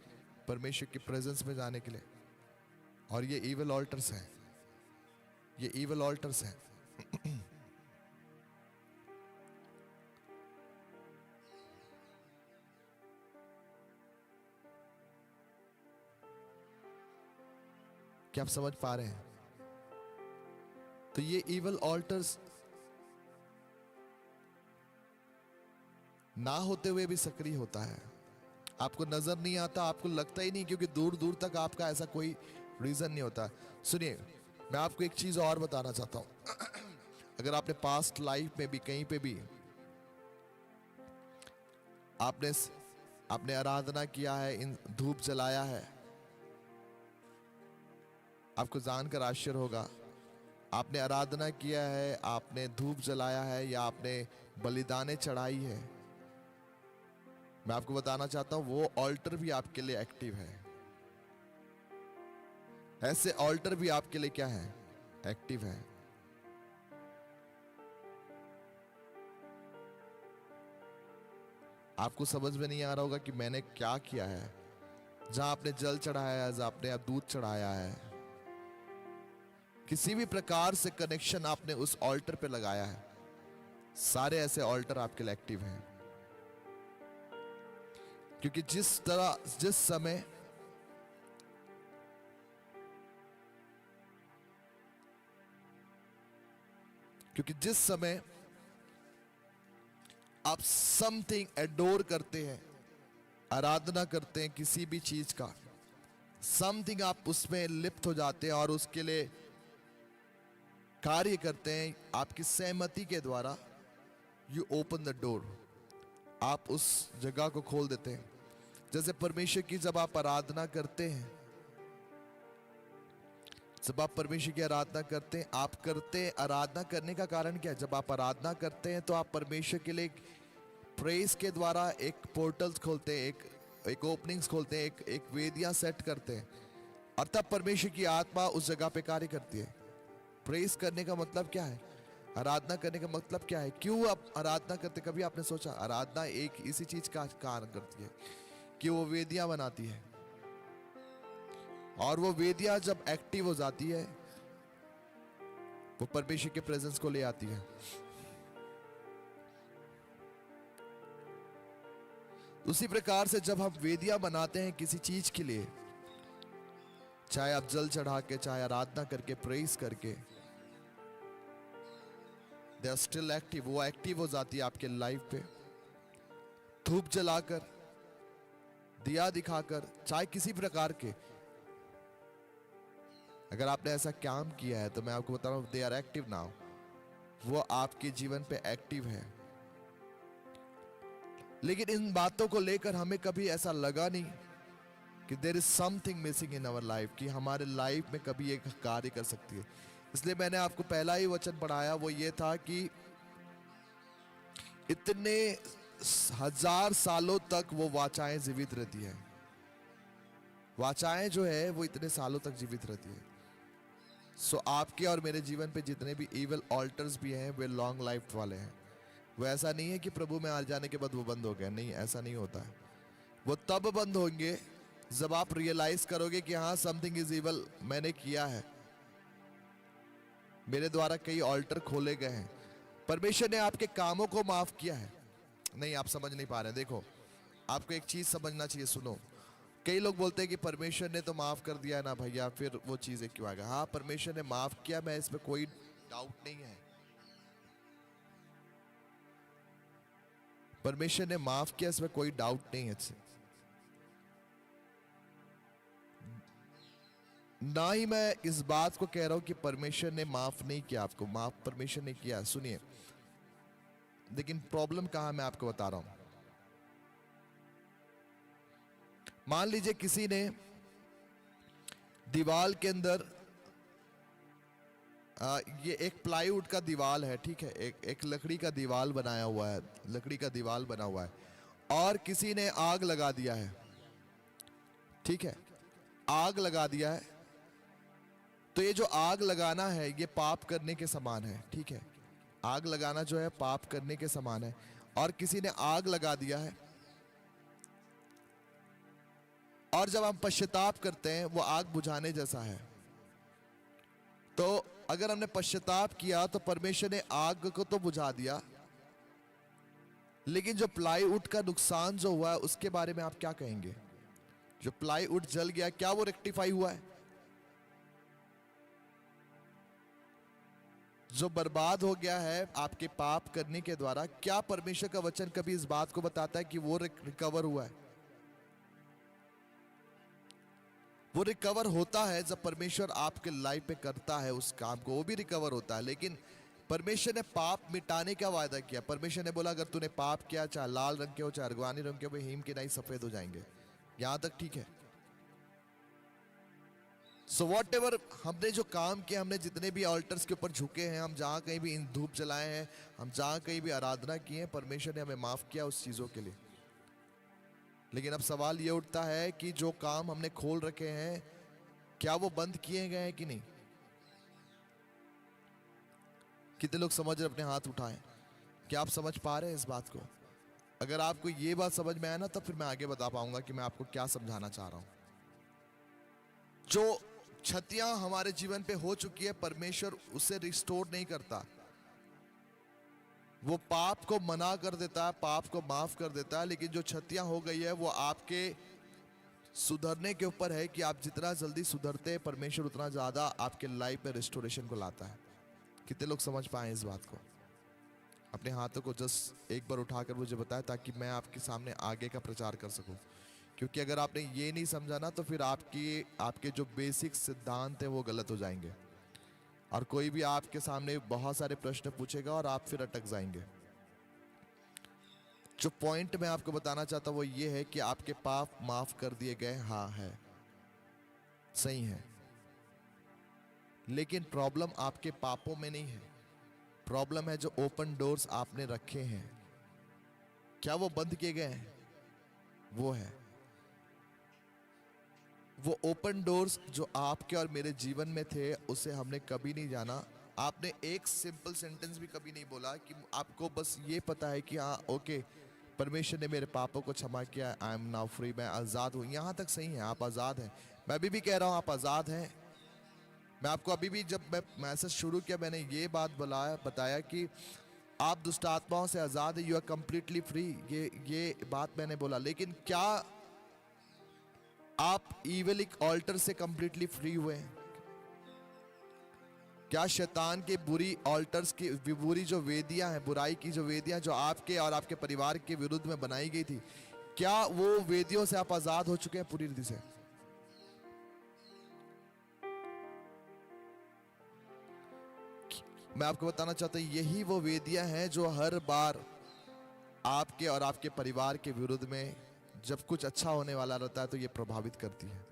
परमेश्वर की प्रेजेंस में जाने के लिए। और ये इविल ऑल्टर्स हैं, ये इविल ऑल्टर्स हैं। क्या आप समझ पा रहे हैं? तो ये इविल ऑल्टर्स ना होते हुए भी सक्रिय होता है। आपको नजर नहीं आता, आपको लगता ही नहीं, क्योंकि दूर दूर तक आपका ऐसा कोई रीजन नहीं होता। सुनिए, मैं आपको एक चीज और बताना चाहता हूं। अगर आपने पास्ट लाइफ में भी कहीं पे भी आपने आराधना किया है, इन धूप जलाया है, आपको जानकर आश्चर्य होगा, आपने आराधना किया है, आपने धूप जलाया है, या आपने बलिदानें चढ़ाई है, मैं आपको बताना चाहता हूं वो ऑल्टर भी आपके लिए एक्टिव है। ऐसे ऑल्टर भी आपके लिए क्या है? एक्टिव है। आपको समझ में नहीं आ रहा होगा कि मैंने क्या किया है। जहां आपने जल चढ़ाया है, जहां आपने दूध चढ़ाया है, किसी भी प्रकार से कनेक्शन आपने उस ऑल्टर पे लगाया है, सारे ऐसे ऑल्टर आपके लिए एक्टिव हैं। क्योंकि जिस समय आप समथिंग एडोर करते हैं, आराधना करते हैं किसी भी चीज का, समथिंग आप उसमें लिप्त हो जाते हैं और उसके लिए कार्य करते हैं, आपकी सहमति के द्वारा, यू ओपन द डोर, आप उस जगह को खोल देते हैं। जैसे परमेश्वर की जब आप आराधना करते हैं, जब आप परमेश्वर की आराधना करते हैं, आप करते हैं, आराधना करने का कारण क्या है? जब आप आराधना करते हैं तो आप परमेश्वर के लिए प्रेस के द्वारा एक पोर्टल्स खोलते हैं, एक ओपनिंग्स खोलते हैं, एक वेदियां सेट करते हैं, और तब परमेश्वर की आत्मा उस जगह पे कार्य करती है। प्रेस करने का मतलब क्या है? आराधना करने का मतलब क्या है? क्यों आप आराधना करते? कभी आपने सोचा आराधना एक इसी चीज का कारण करती है कि वो वेदियां बनाती है, और वो वेदियां जब एक्टिव हो जाती है वो परमेश्वर के प्रेजेंस को ले आती है। उसी प्रकार से जब हम वेदियां बनाते हैं किसी चीज के लिए, चाहे आप जल चढ़ा के, चाहे आराधना करके, प्रेस करके, दे आर स्टिल एक्टिव, वो एक्टिव हो जाती है आपके लाइफ पे। धूप जलाकर, दिया दिखाकर, चाहे किसी प्रकार के, अगर आपने ऐसा काम किया है तो मैं आपको बता रहा हूं, दे आर एक्टिव नाउ, वो आपके जीवन पे एक्टिव है। लेकिन इन बातों को लेकर हमें कभी ऐसा लगा नहीं कि there is something missing in our life, कि हमारे लाइफ में कभी एक कार्य कर सकती है। इसलिए मैंने आपको पहला ही वचन पढ़ाया, वो ये था कि इतने हजार सालों तक वो वाचाएं जीवित रहती है। वाचाएं जो है वो इतने सालों तक जीवित रहती है। सो आपके और मेरे जीवन पे जितने भी इविल ऑल्टर्स भी हैं वे लॉन्ग लाइफ वाले हैं। वो ऐसा नहीं है कि प्रभु में आ जाने के बाद वो बंद हो गया, नहीं, ऐसा नहीं होता है। वो तब बंद होंगे जब आप रियलाइज करोगे कि हाँ, समथिंग इज इविल मैंने किया है, मेरे द्वारा कई ऑल्टर खोले गए हैं, परमेश्वर ने आपके कामों को माफ किया है। नहीं, आप समझ नहीं पा रहे हैं। देखो, आपको एक चीज समझना चाहिए, सुनो। कई लोग बोलते हैं कि परमेश्वर ने तो माफ कर दिया ना भैया, फिर वो चीजें क्यों आ गई? हाँ, परमेश्वर ने माफ किया, मैं इसमें कोई डाउट नहीं है। परमेश्वर ने माफ किया, इसमें कोई डाउट नहीं है। ना ही मैं इस बात को कह रहा हूं कि परमेश्वर ने माफ नहीं किया आपको, माफ परमेश्वर ने किया। सुनिए, लेकिन प्रॉब्लम कहां मैं आपको बता रहा हूं। मान लीजिए किसी ने दीवार के अंदर ये एक प्लाईवुड का दीवार है, ठीक है, एक लकड़ी का दीवार बनाया हुआ है, लकड़ी का दीवार बना हुआ है, और किसी ने आग लगा दिया है, ठीक है, आग लगा दिया है। तो ये जो आग लगाना है ये पाप करने के समान है, ठीक है, आग लगाना जो है पाप करने के समान है। और किसी ने आग लगा दिया है, और जब हम पश्चाताप करते हैं वो आग बुझाने जैसा है। तो अगर हमने पश्चाताप किया तो परमेश्वर ने आग को तो बुझा दिया, लेकिन जो प्लाईवुड का नुकसान जो हुआ है उसके बारे में आप क्या कहेंगे? जो प्लाईवुड जल गया, क्या वो रेक्टिफाई हुआ है? जो बर्बाद हो गया है आपके पाप करने के द्वारा, क्या परमेश्वर का वचन कभी इस बात को बताता है कि वो रिकवर हुआ है? वो रिकवर होता है जब परमेश्वर आपके लाइफ पे करता है उस काम को, वो भी रिकवर होता है। लेकिन परमेश्वर ने पाप मिटाने का वायदा किया। परमेश्वर ने बोला, अगर तूने पाप किया, चाहे लाल रंग के हो चाहे अर्गवानी रंग के हो, हिम के नहीं सफेद हो जाएंगे। यहां तक ठीक है। सो वॉट एवर हमने जो काम किया, हमने जितने भी ऑल्टर्स के ऊपर झुके हैं, हम जहां कहीं भी धूप जलाए हैं, हम जहां कहीं भी आराधना की है, परमेश्वर ने हमें माफ किया उस चीजों के लिए। लेकिन अब सवाल ये उठता है कि जो काम हमने खोल रखे हैं, क्या वो बंद किए गए हैं कि नहीं? कितने लोग समझ रहे? अपने हाथ उठाएं। क्या आप समझ पा रहे हैं इस बात को? अगर आपको ये बात समझ में आए ना, तब फिर मैं आगे बता पाऊंगा कि मैं आपको क्या समझाना चाह रहा हूं। जो क्षतियां हमारे जीवन पे हो चुकी है, परमेश्वर उसे रिस्टोर नहीं करता। वो पाप को मना कर देता है, पाप को माफ कर देता है, लेकिन जो क्षतियां हो गई है वो आपके सुधरने के ऊपर है कि आप जितना जल्दी सुधरते हैं, परमेश्वर उतना ज्यादा आपके लाइफ में रिस्टोरेशन को लाता है। कितने लोग समझ पाए इस बात को? अपने हाथों को जस्ट एक बार उठाकर मुझे बताएं, ताकि मैं आपके सामने आगे का प्रचार कर सकूं। क्योंकि अगर आपने ये नहीं समझा ना, तो फिर आपके जो बेसिक सिद्धांत हैं वो गलत हो जाएंगे, और कोई भी आपके सामने बहुत सारे प्रश्न पूछेगा और आप फिर अटक जाएंगे। जो पॉइंट मैं आपको बताना चाहता हूं वो ये है कि आपके पाप माफ कर दिए गए। हाँ, है, सही है, लेकिन प्रॉब्लम आपके पापों में नहीं है। प्रॉब्लम है जो ओपन डोर्स आपने रखे हैं, क्या वो बंद किए गए हैं? वो है वो ओपन डोर्स जो आपके और मेरे जीवन में थे, उसे हमने कभी नहीं जाना। आपने एक सिंपल सेंटेंस भी कभी नहीं बोला कि आपको बस ये पता है कि हाँ, ओके, परमेश्वर ने मेरे पापों को क्षमा किया, आई एम नाउ फ्री, मैं आज़ाद हूँ। यहाँ तक सही है, आप आज़ाद हैं। मैं अभी भी कह रहा हूँ आप आज़ाद हैं। मैं आपको अभी भी, जब मैं मैसेज शुरू किया, मैंने ये बात बताया कि आप दुष्ट आत्माओं से आज़ाद है, यू आर कंप्लीटली फ्री। ये बात मैंने बोला। लेकिन क्या आप इविल ऑल्टर से कंप्लीटली फ्री हुए हैं? क्या शैतान के बुरी ऑल्टर्स की बुरी जो वेदियां हैं, बुराई की जो वेदियां जो आपके और आपके परिवार के विरुद्ध में बनाई गई थी, क्या वो वेदियों से आप आजाद हो चुके हैं पूरी रीति से? मैं आपको बताना चाहता हूं, यही वो वेदियां हैं जो हर बार आपके और आपके परिवार के विरुद्ध में, जब कुछ अच्छा होने वाला रहता है तो ये प्रभावित करती है।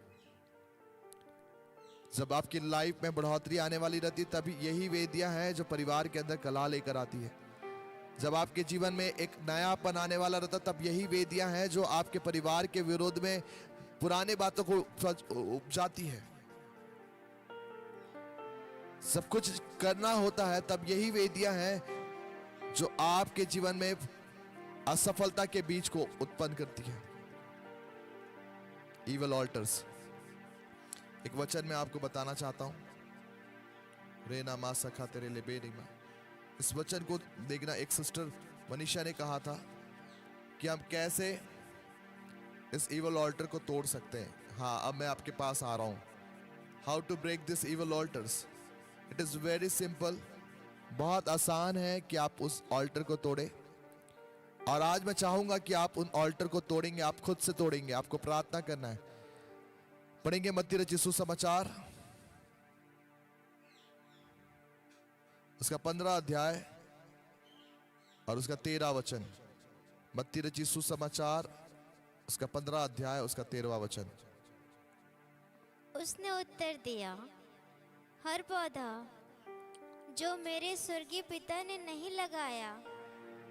जब आपकी लाइफ में बढ़ोतरी आने वाली रहती है, तभी यही वेदियां हैं जो परिवार के अंदर कलह लेकर आती है। जब आपके जीवन में एक नयापन आने वाला रहता, तब यही वेदियां हैं जो आपके परिवार के विरोध में पुराने बातों को उपजाती है। सब कुछ करना होता है, तब यही वेदियां हैं जो आपके जीवन में असफलता के बीज को उत्पन्न करती है। Evil alters. एक वचन मैं आपको बताना चाहता हूं, रेना मा सखा तेरे ले बेनिमा। इस वचन को देखना, एक सिस्टर मनीषा ने कहा था कि हम कैसे इस इवल ऑल्टर को तोड़ सकते हैं। हाँ, अब मैं आपके पास आ रहा हूं। How to break this evil alters. It is very simple. बहुत आसान है कि आप उस ऑल्टर को तोड़े। और आज मैं चाहूंगा कि आप उन ऑल्टर को तोड़ेंगे, आप खुद से तोड़ेंगे। आपको प्रार्थना करना है। पढ़ेंगे मत्ती रचित सुसमाचार, उसका 15 अध्याय और उसका 13 वचन। मत्ती रचित सुसमाचार, उसका 15 अध्याय, उसका 13वां वचन। उसने उत्तर दिया, हर पौधा जो मेरे स्वर्गीय पिता ने नहीं लगाया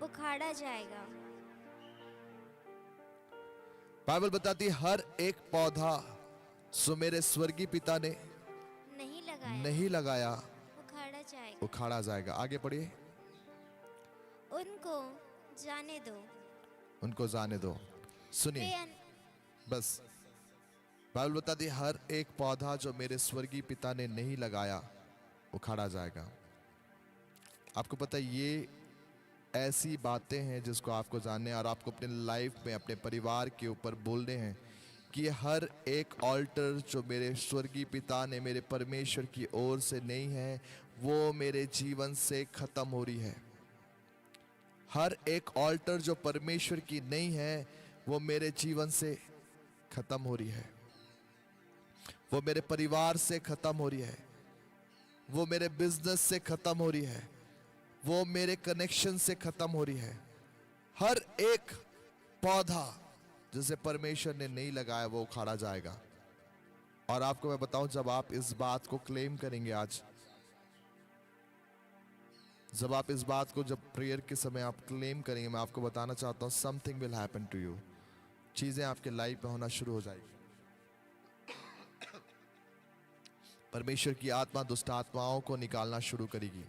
उखाड़ा जाएगा। बाइबल बताती है हर एक पौधा जो मेरे स्वर्गीय पिता ने नहीं लगाया उखाड़ा जाएगा। उखाड़ा जाएगा। आगे पढ़िए। उनको जाने दो। उनको जाने दो। सुनिए बस। बाइबल बताती है हर एक पौधा जो मेरे स्वर्गीय पिता ने नहीं लगाया उखाड़ा जाएगा। आपको पता है ये ऐसी बातें हैं जिसको आपको जानने और आपको अपने लाइफ में अपने परिवार के ऊपर बोलने हैं कि हर एक ऑल्टर जो मेरे स्वर्गीय पिता ने, मेरे परमेश्वर की ओर से नहीं है, वो मेरे जीवन से खत्म हो रही है। हर एक ऑल्टर जो परमेश्वर की नहीं है वो मेरे जीवन से खत्म हो रही है। वो मेरे परिवार से खत्म हो रही है। वो मेरे बिजनेस से खत्म हो रही है। वो मेरे कनेक्शन से खत्म हो रही है। हर एक पौधा जिसे परमेश्वर ने नहीं लगाया वो उखाड़ा जाएगा। और आपको मैं बताऊं, जब आप इस बात को क्लेम करेंगे आज, जब आप इस बात को जब प्रेयर के समय आप क्लेम करेंगे, मैं आपको बताना चाहता हूं something will happen to you. चीजें आपके लाइफ में होना शुरू हो जाएगी। परमेश्वर की आत्मा दुष्ट आत्माओं को निकालना शुरू करेगी,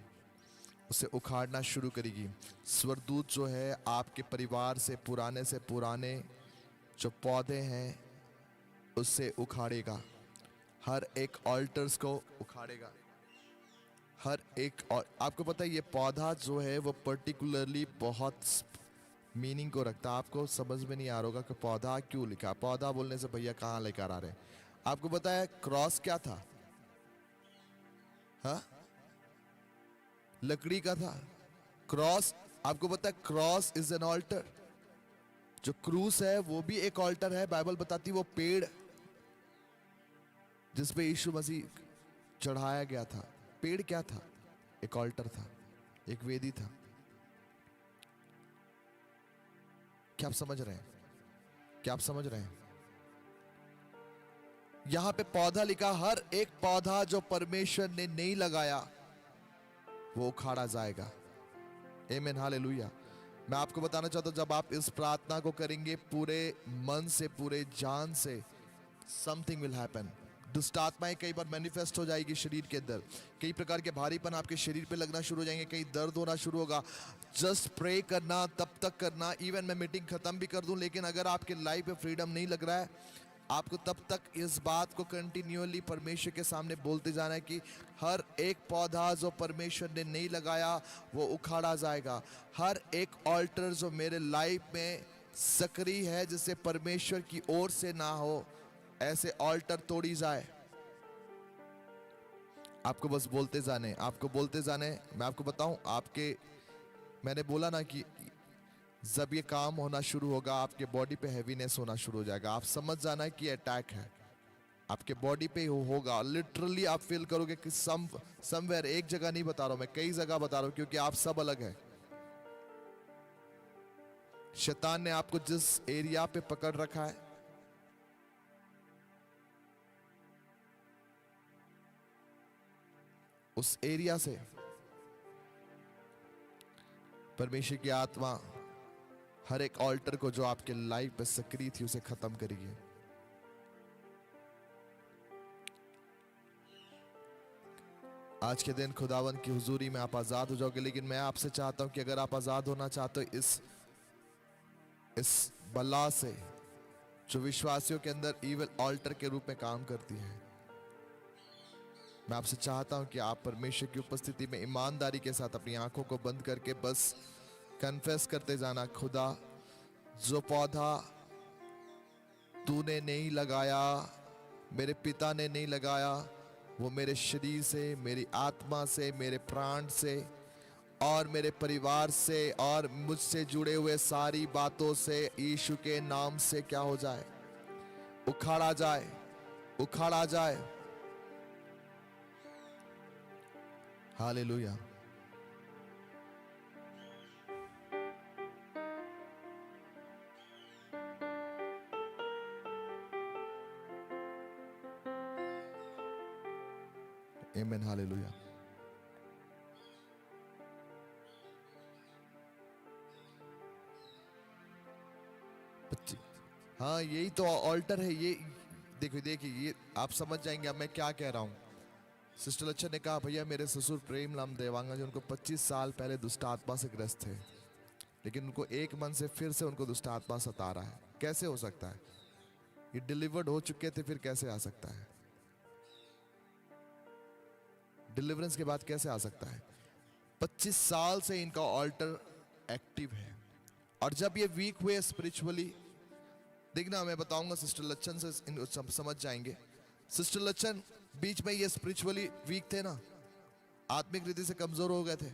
उसे उखाड़ना शुरू करेगी। स्वर्गदूत जो है आपके परिवार से पुराने जो पौधे हैं उससे उखाड़ेगा। हर एक ऑल्टर्स को उखाड़ेगा। हर एक। और आपको पता है ये पौधा जो है वो पर्टिकुलरली बहुत मीनिंग को रखता है। आपको समझ में नहीं आ रहा होगा कि पौधा क्यों लिखा। पौधा बोलने से भैया कहाँ लेकर आ रहे हैं। आपको पता है क्रॉस क्या था? हाँ, लकड़ी का था क्रॉस। आपको पता है क्रॉस इज एन ऑल्टर। जो क्रूस है वो भी एक ऑल्टर है। बाइबल बताती वो पेड़ जिसपे यीशु मसीह चढ़ाया गया था, पेड़ क्या था? एक ऑल्टर था, एक वेदी था। क्या आप समझ रहे हैं? क्या आप समझ रहे हैं? यहां पे पौधा लिखा, हर एक पौधा जो परमेश्वर ने नहीं लगाया वो उखाड़ा जाएगा। आमीन, हालेलुया। मैं आपको बताना चाहता हूं जब आप इस प्रार्थना को करेंगे पूरे मन से, पूरे जान से, समथिंग विल हैपन। दुष्ट आत्माएं कई बार मैनिफेस्ट हो जाएगी शरीर के अंदर। कई प्रकार के भारीपन आपके शरीर पे लगना शुरू हो जाएंगे। कहीं दर्द होना शुरू होगा। जस्ट प्रे करना, तब तक करना। इवन मैं मीटिंग खत्म भी कर दूं, लेकिन अगर आपके लाइफ में फ्रीडम नहीं लग रहा है, आपको तब तक इस बात को कंटिन्यूअली परमेश्वर के सामने बोलते जाना है कि हर एक पौधा जो परमेश्वर ने नहीं लगाया वो उखाड़ा जाएगा। हर एक ऑल्टर जो मेरे लाइफ में सक्रिय है जिसे परमेश्वर की ओर से ना हो, ऐसे ऑल्टर तोड़ी जाए। आपको बस बोलते जाने, आपको बोलते जाने। मैं आपको बताऊं, मैंने बोला ना कि जब ये काम होना शुरू होगा आपके बॉडी पे हैवीनेस होना शुरू हो जाएगा। आप समझ जाना है कि अटैक है आपके बॉडी पे होगा। लिटरली आप फील करोगे कि समवेयर, एक जगह नहीं बता रहा हूं मैं, कई जगह बता रहा हूं, क्योंकि आप सब अलग है। शैतान ने आपको जिस एरिया पे पकड़ रखा है, उस एरिया से परमेश्वर की आत्मा हर एक ऑल्टर को जो आपके लाइफ में सक्रिय थी उसे खत्म करिए। आज के दिन खुदावन की हुजूरी में आप आजाद हो जाओगे। लेकिन मैं आपसे चाहता हूं कि अगर आप आजाद होना चाहते हो इस बला से जो विश्वासियों के अंदर इविल ऑल्टर के रूप में काम करती है, मैं आपसे चाहता हूं कि आप परमेश्वर की उपस्थिति में ईमानदारी के साथ अपनी आंखों को बंद करके बस कन्फेस करते जाना, खुदा जो पौधा तूने नहीं लगाया, मेरे पिता ने नहीं लगाया, वो मेरे शरीर से, मेरी आत्मा से, मेरे प्राण से और मेरे परिवार से और मुझसे जुड़े हुए सारी बातों से यीशु के नाम से क्या हो जाए, उखाड़ा जाए, उखाड़ा जाए। हालेलुया। आमीन। हालेलुया। हाँ, यही तो ऑल्टर है। ये देखिए देखिए, ये आप समझ जाएंगे अब मैं क्या कह रहा हूँ। सिस्टर लच्छन ने कहा, भैया मेरे ससुर प्रेमलाल देवांगा जी, उनको 25 साल पहले दुष्ट आत्मा से ग्रस्त थे, लेकिन उनको एक मन से फिर से उनको दुष्ट आत्मा सता रहा है। कैसे हो सकता है? ये डिलीवर्ड हो चुके थे, फिर कैसे आ सकता है? डिलीवरेंस के बाद कैसे आ सकता है? 25 साल से इनका ऑल्टर एक्टिव है। और जब ये वीक हुए स्पिरिचुअली, देखना मैं बताऊंगा सिस्टर लच्छन से समझ जाएंगे। सिस्टर लच्छन बीच में ये स्पिरिचुअली वीक थे ना, आत्मिक रीति से कमजोर हो गए थे।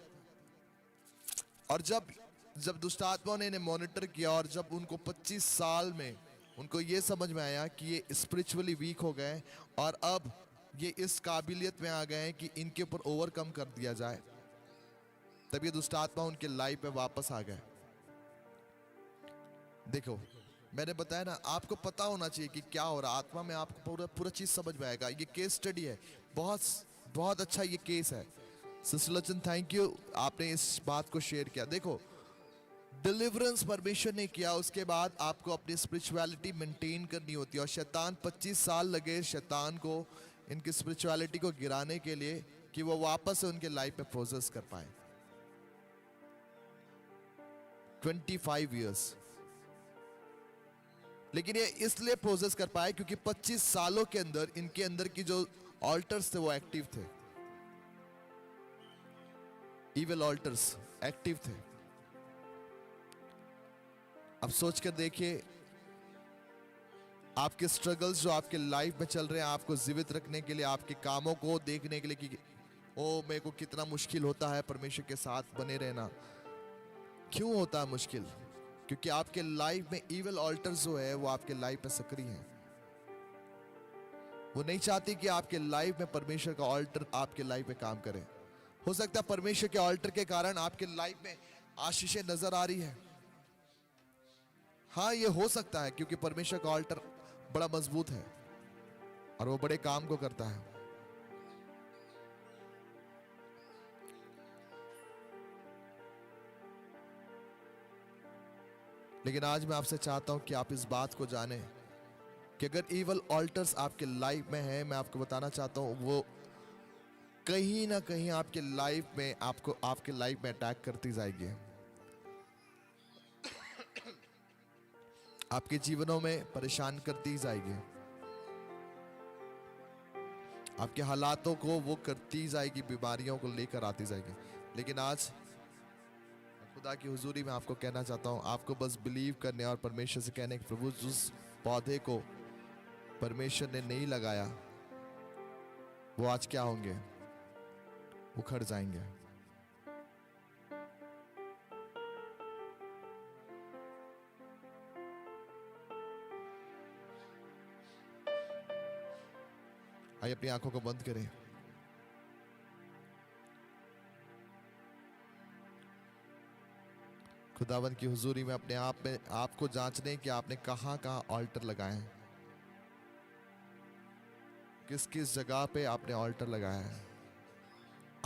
और जब दुष्ट आत्मा ने इन्हें मॉनिटर किया और जब उनको 25 साल में उनको ये समझ में आया कि ये स्पिरिचुअली वीक हो गए और अब ये इस काबिलियत में आ गए हैं कि इनके ऊपर ओवरकम कर दिया जाए, तब ये दुष्ट आत्मा उनके लाइफ में वापस आ गए। देखो मैंने बताया ना, आपको पता होना चाहिए कि क्या हो रहा है आत्मा में, आपको पूरा चीज समझ में आएगा। ये केस स्टडी है, बहुत अच्छा ये केस है। सिस्टर लच्छन थैंक यू, आपने इस बात को शेयर किया। देखो डिलीवरेंस परमेश्वर ने किया, उसके बाद आपको अपनी स्पिरिचुअलिटी मेंटेन करनी होती है। और शैतान 25 साल लगे शैतान को इनकी स्पिरिचुअलिटी को गिराने के लिए कि वो वापस से उनके लाइफ में प्रोसेस कर पाए। 25 इयर्स, लेकिन ये इसलिए प्रोसेस कर पाए क्योंकि 25 सालों के अंदर इनके अंदर की जो ऑल्टर्स थे वो एक्टिव थे, इविल ऑल्टर्स एक्टिव थे। अब सोच कर देखिए, आपके स्ट्रगल्स जो आपके लाइफ में चल रहे हैं, आपको जीवित रखने के लिए, आपके कामों को देखने के लिए कि ओ मेरे को कितना मुश्किल होता है परमेश्वर के साथ बने रहना। क्यों होता है मुश्किल? क्योंकि आपके लाइफ में इविल ऑल्टर्स जो है वो आपके लाइफ में सक्रिय हैं। वो नहीं चाहती कि आपके लाइफ में परमेश्वर का ऑल्टर आपके लाइफ में काम करे। हो सकता है परमेश्वर के ऑल्टर के कारण आपके लाइफ में आशीषें नजर आ रही है। हाँ ये हो सकता है क्योंकि परमेश्वर का ऑल्टर बड़ा मजबूत है और वो बड़े काम को करता है। लेकिन आज मैं आपसे चाहता हूं कि आप इस बात को जानें कि अगर इवल ऑल्टर्स आपके लाइफ में है, मैं आपको बताना चाहता हूं वो कहीं ना कहीं आपके लाइफ में आपके लाइफ में अटैक करती जाएगी। आपके जीवनों में परेशान करती जाएगी, आपके हालातों को वो करती जाएगी, बीमारियों को लेकर आती जाएगी। लेकिन आज खुदा की हुजूरी में आपको कहना चाहता हूं, आपको बस बिलीव करने और परमेश्वर से कहने कि प्रभु जिस पौधे को परमेश्वर ने नहीं लगाया वो आज क्या होंगे, उखड़ जाएंगे। आइए अपनी आंखों को बंद करें। खुदावन की हुजूरी में अपने आप में आपको जांचने कि आपने कहां ऑल्टर लगाए हैं, किस किस जगह पे आपने ऑल्टर लगाया है।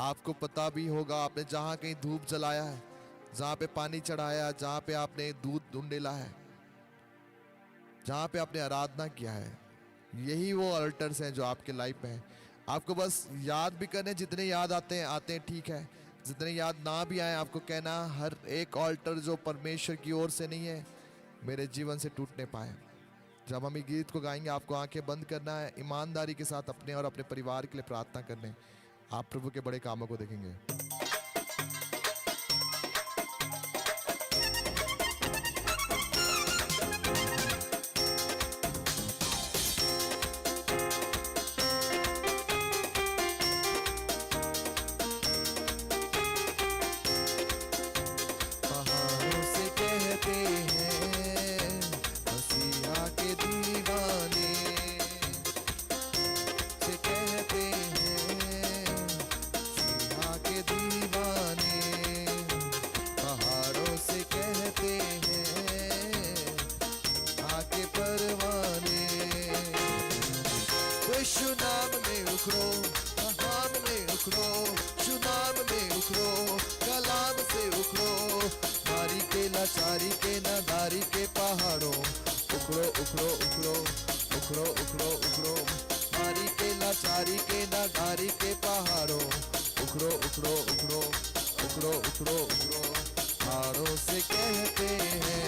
आपको पता भी होगा आपने जहां कहीं धूप जलाया है जहां पे पानी चढ़ाया, जहां पे आपने दूध ढूंढेला है, जहां पे आपने आराधना किया है, यही वो अल्टर्स हैं जो आपके लाइफ में हैं। आपको बस याद भी करने, जितने याद आते हैं ठीक है, जितने याद ना भी आए आपको कहना हर एक अल्टर जो परमेश्वर की ओर से नहीं है मेरे जीवन से टूटने पाए। जब हम ये गीत को गाएंगे आपको आंखें बंद करना है, ईमानदारी के साथ अपने और अपने परिवार के लिए प्रार्थना करने, आप प्रभु के बड़े कामों को देखेंगे। पहाड़ों से कहते हैं मसीहा के दीवाने, से कहते हैं मसीहा के दीवाने, पहाड़ों से कहते हैं आके परवाने। यीशु नाम में उखड़ो, नाम में उखड़ो, यीशु नाम में उखड़ो, कलाम से उखड़ो, नारी के लाचारी के नादारी के पहाड़ों, उखड़ो उखड़ो उखड़ो उखड़ो उखड़ो उखड़ो, नारी के लाचारी के नादारी के पहाड़ों, उखड़ो उखड़ो उखड़ो उखड़ो उखड़ो उखड़ो, पहाड़ों से कहते हैं।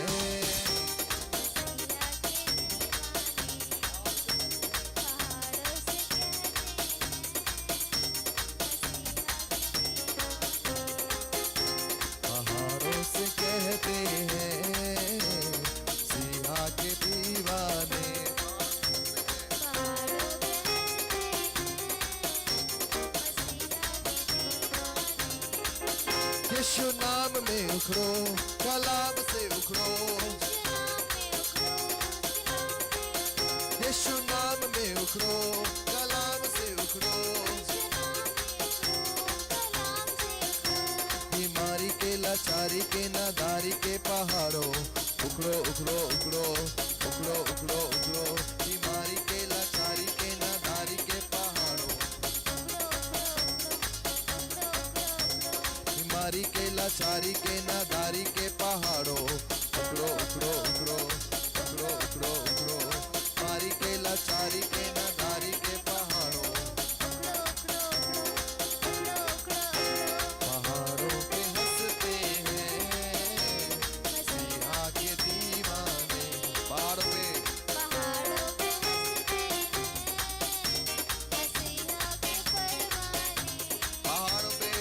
पहाड़ों से कहते हैं सिया के दीवाने, यीशु नाम में उखड़ो, कलाम से उखड़ो, यीशु नाम में उखड़ो, कलाम से उखड़ो, बीमारी के लाचारी के नादारी के पहाड़ों, उखड़ो उखड़ो उखड़ो उखड़ो उखड़ो उखड़ो, बीमारी के लाचारी के नादारी के पहाड़ों, बीमारी के लाचारी के नादारी के पहाड़ों, उखड़ो उखड़ो उखड़ो उखड़ो उखड़ो उखड़ो, बीमारी के लाचारी के नादारी के पहाड़ों, पहाड़ों पे हंसते हैं मसीहा के दीवाने, पहाड़ पे पहाड़ पे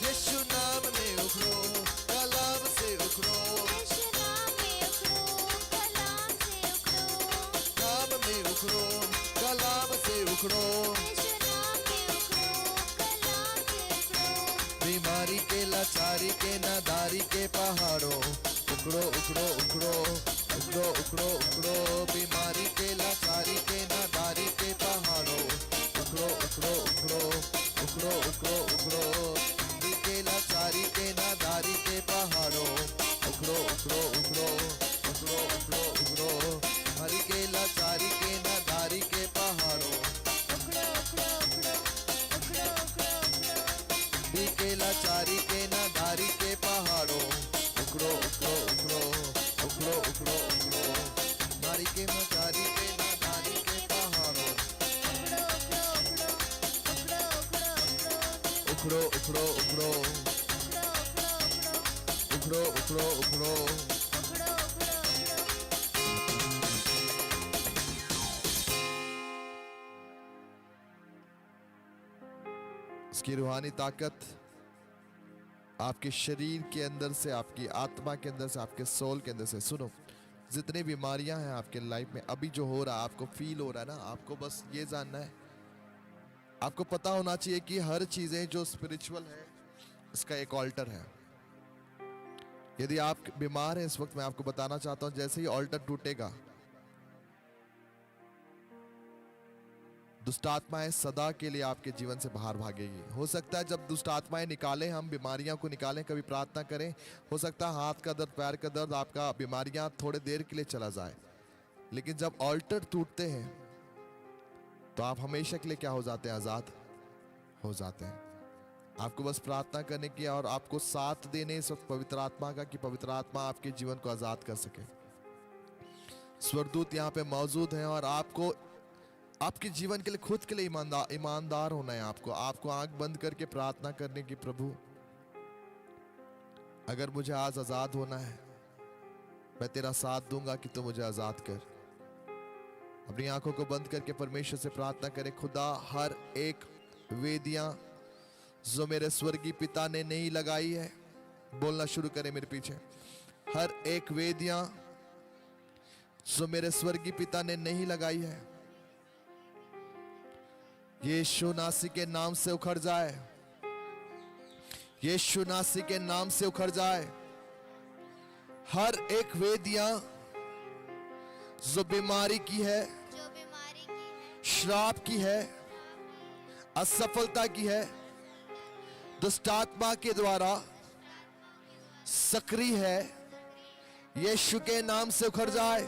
यीशु नाम में उखड़ो, कलाम से उखड़ो, नाम में उखड़ो, कलाम से उखड़ो, बीमारी के लाचारी के नादारी के पहाड़ों, उखड़ो उखड़ो उखड़ो उखड़ो उखड़ो उखड़ो, बीमारी के लाचारी के नादारी के पहाड़ों, उखड़ो उखड़ो उखड़ो उखड़ो उखड़ो उखड़ो, के लाचारी के नादारी के पहाड़ों, उखड़ो उखड़ो उखड़ो उखड़ो उखड़ो उखड़ो, हरि के लाचारी के नादारी के पहाड़ों, भी के लाचारी के नादारी के पहाड़ों, उखड़ो उखड़ो उखड़ो उखड़ो उखड़ो उखड़ो, नारी के लाचारी के नादारी के पहाड़ों, उखड़ो उखड़ो उखड़ो उखड़ो उखड़ो उखड़ो। इसकी रूहानी ताकत आपके शरीर के अंदर से, आपकी आत्मा के अंदर से, आपके सोल के अंदर से, सुनो, जितनी बीमारियां हैं आपके लाइफ में अभी जो हो रहा है, आपको फील हो रहा है ना, आपको बस ये जानना है, आपको पता होना चाहिए कि हर चीजें जो स्पिरिचुअल है इसका एक ऑल्टर है। यदि आप बीमार हैं इस वक्त, मैं आपको बताना चाहता हूं, जैसे ही ऑल्टर टूटेगा, दुष्ट आत्माएं सदा के लिए आपके जीवन से बाहर भागेगी। हो सकता है जब दुष्ट आत्माएं निकालें, हम बीमारियां को निकालें, कभी प्रार्थना करें, हो सकता है हाथ का दर्द, पैर का दर्द, आपका बीमारियां थोड़े देर के लिए चला जाए, लेकिन जब ऑल्टर टूटते हैं तो आप हमेशा के लिए क्या हो जाते हैं? आजाद हो जाते हैं। आपको बस प्रार्थना करने की और आपको साथ देने इस वक्त पवित्र आत्मा का, कि पवित्र आत्मा आपके जीवन को आजाद कर सके। स्वर्गदूत यहाँ पे मौजूद हैं और आपको आपके जीवन के लिए, खुद के लिए ईमानदार होना है। आपको आंख बंद करके प्रार्थना करने की, प्रभु अगर मुझे आज आजाद होना है, मैं तेरा साथ दूंगा कि तू मुझे आजाद कर। अपनी आंखों को बंद करके परमेश्वर से प्रार्थना करें। खुदा, हर एक वेदियां जो मेरे स्वर्गीय पिता ने नहीं लगाई है, बोलना शुरू करें मेरे पीछे, हर एक वेदियां जो मेरे स्वर्गीय पिता ने नहीं लगाई है, यीशु नासी के नाम से उखड़ जाए, यीशु नासी के नाम से उखड़ जाए। हर एक वेदियां जो बीमारी की है, श्राप की है, असफलता की है, दुष्ट आत्मा के द्वारा सक्रिय है, यीशु के नाम से उखड़ जाए,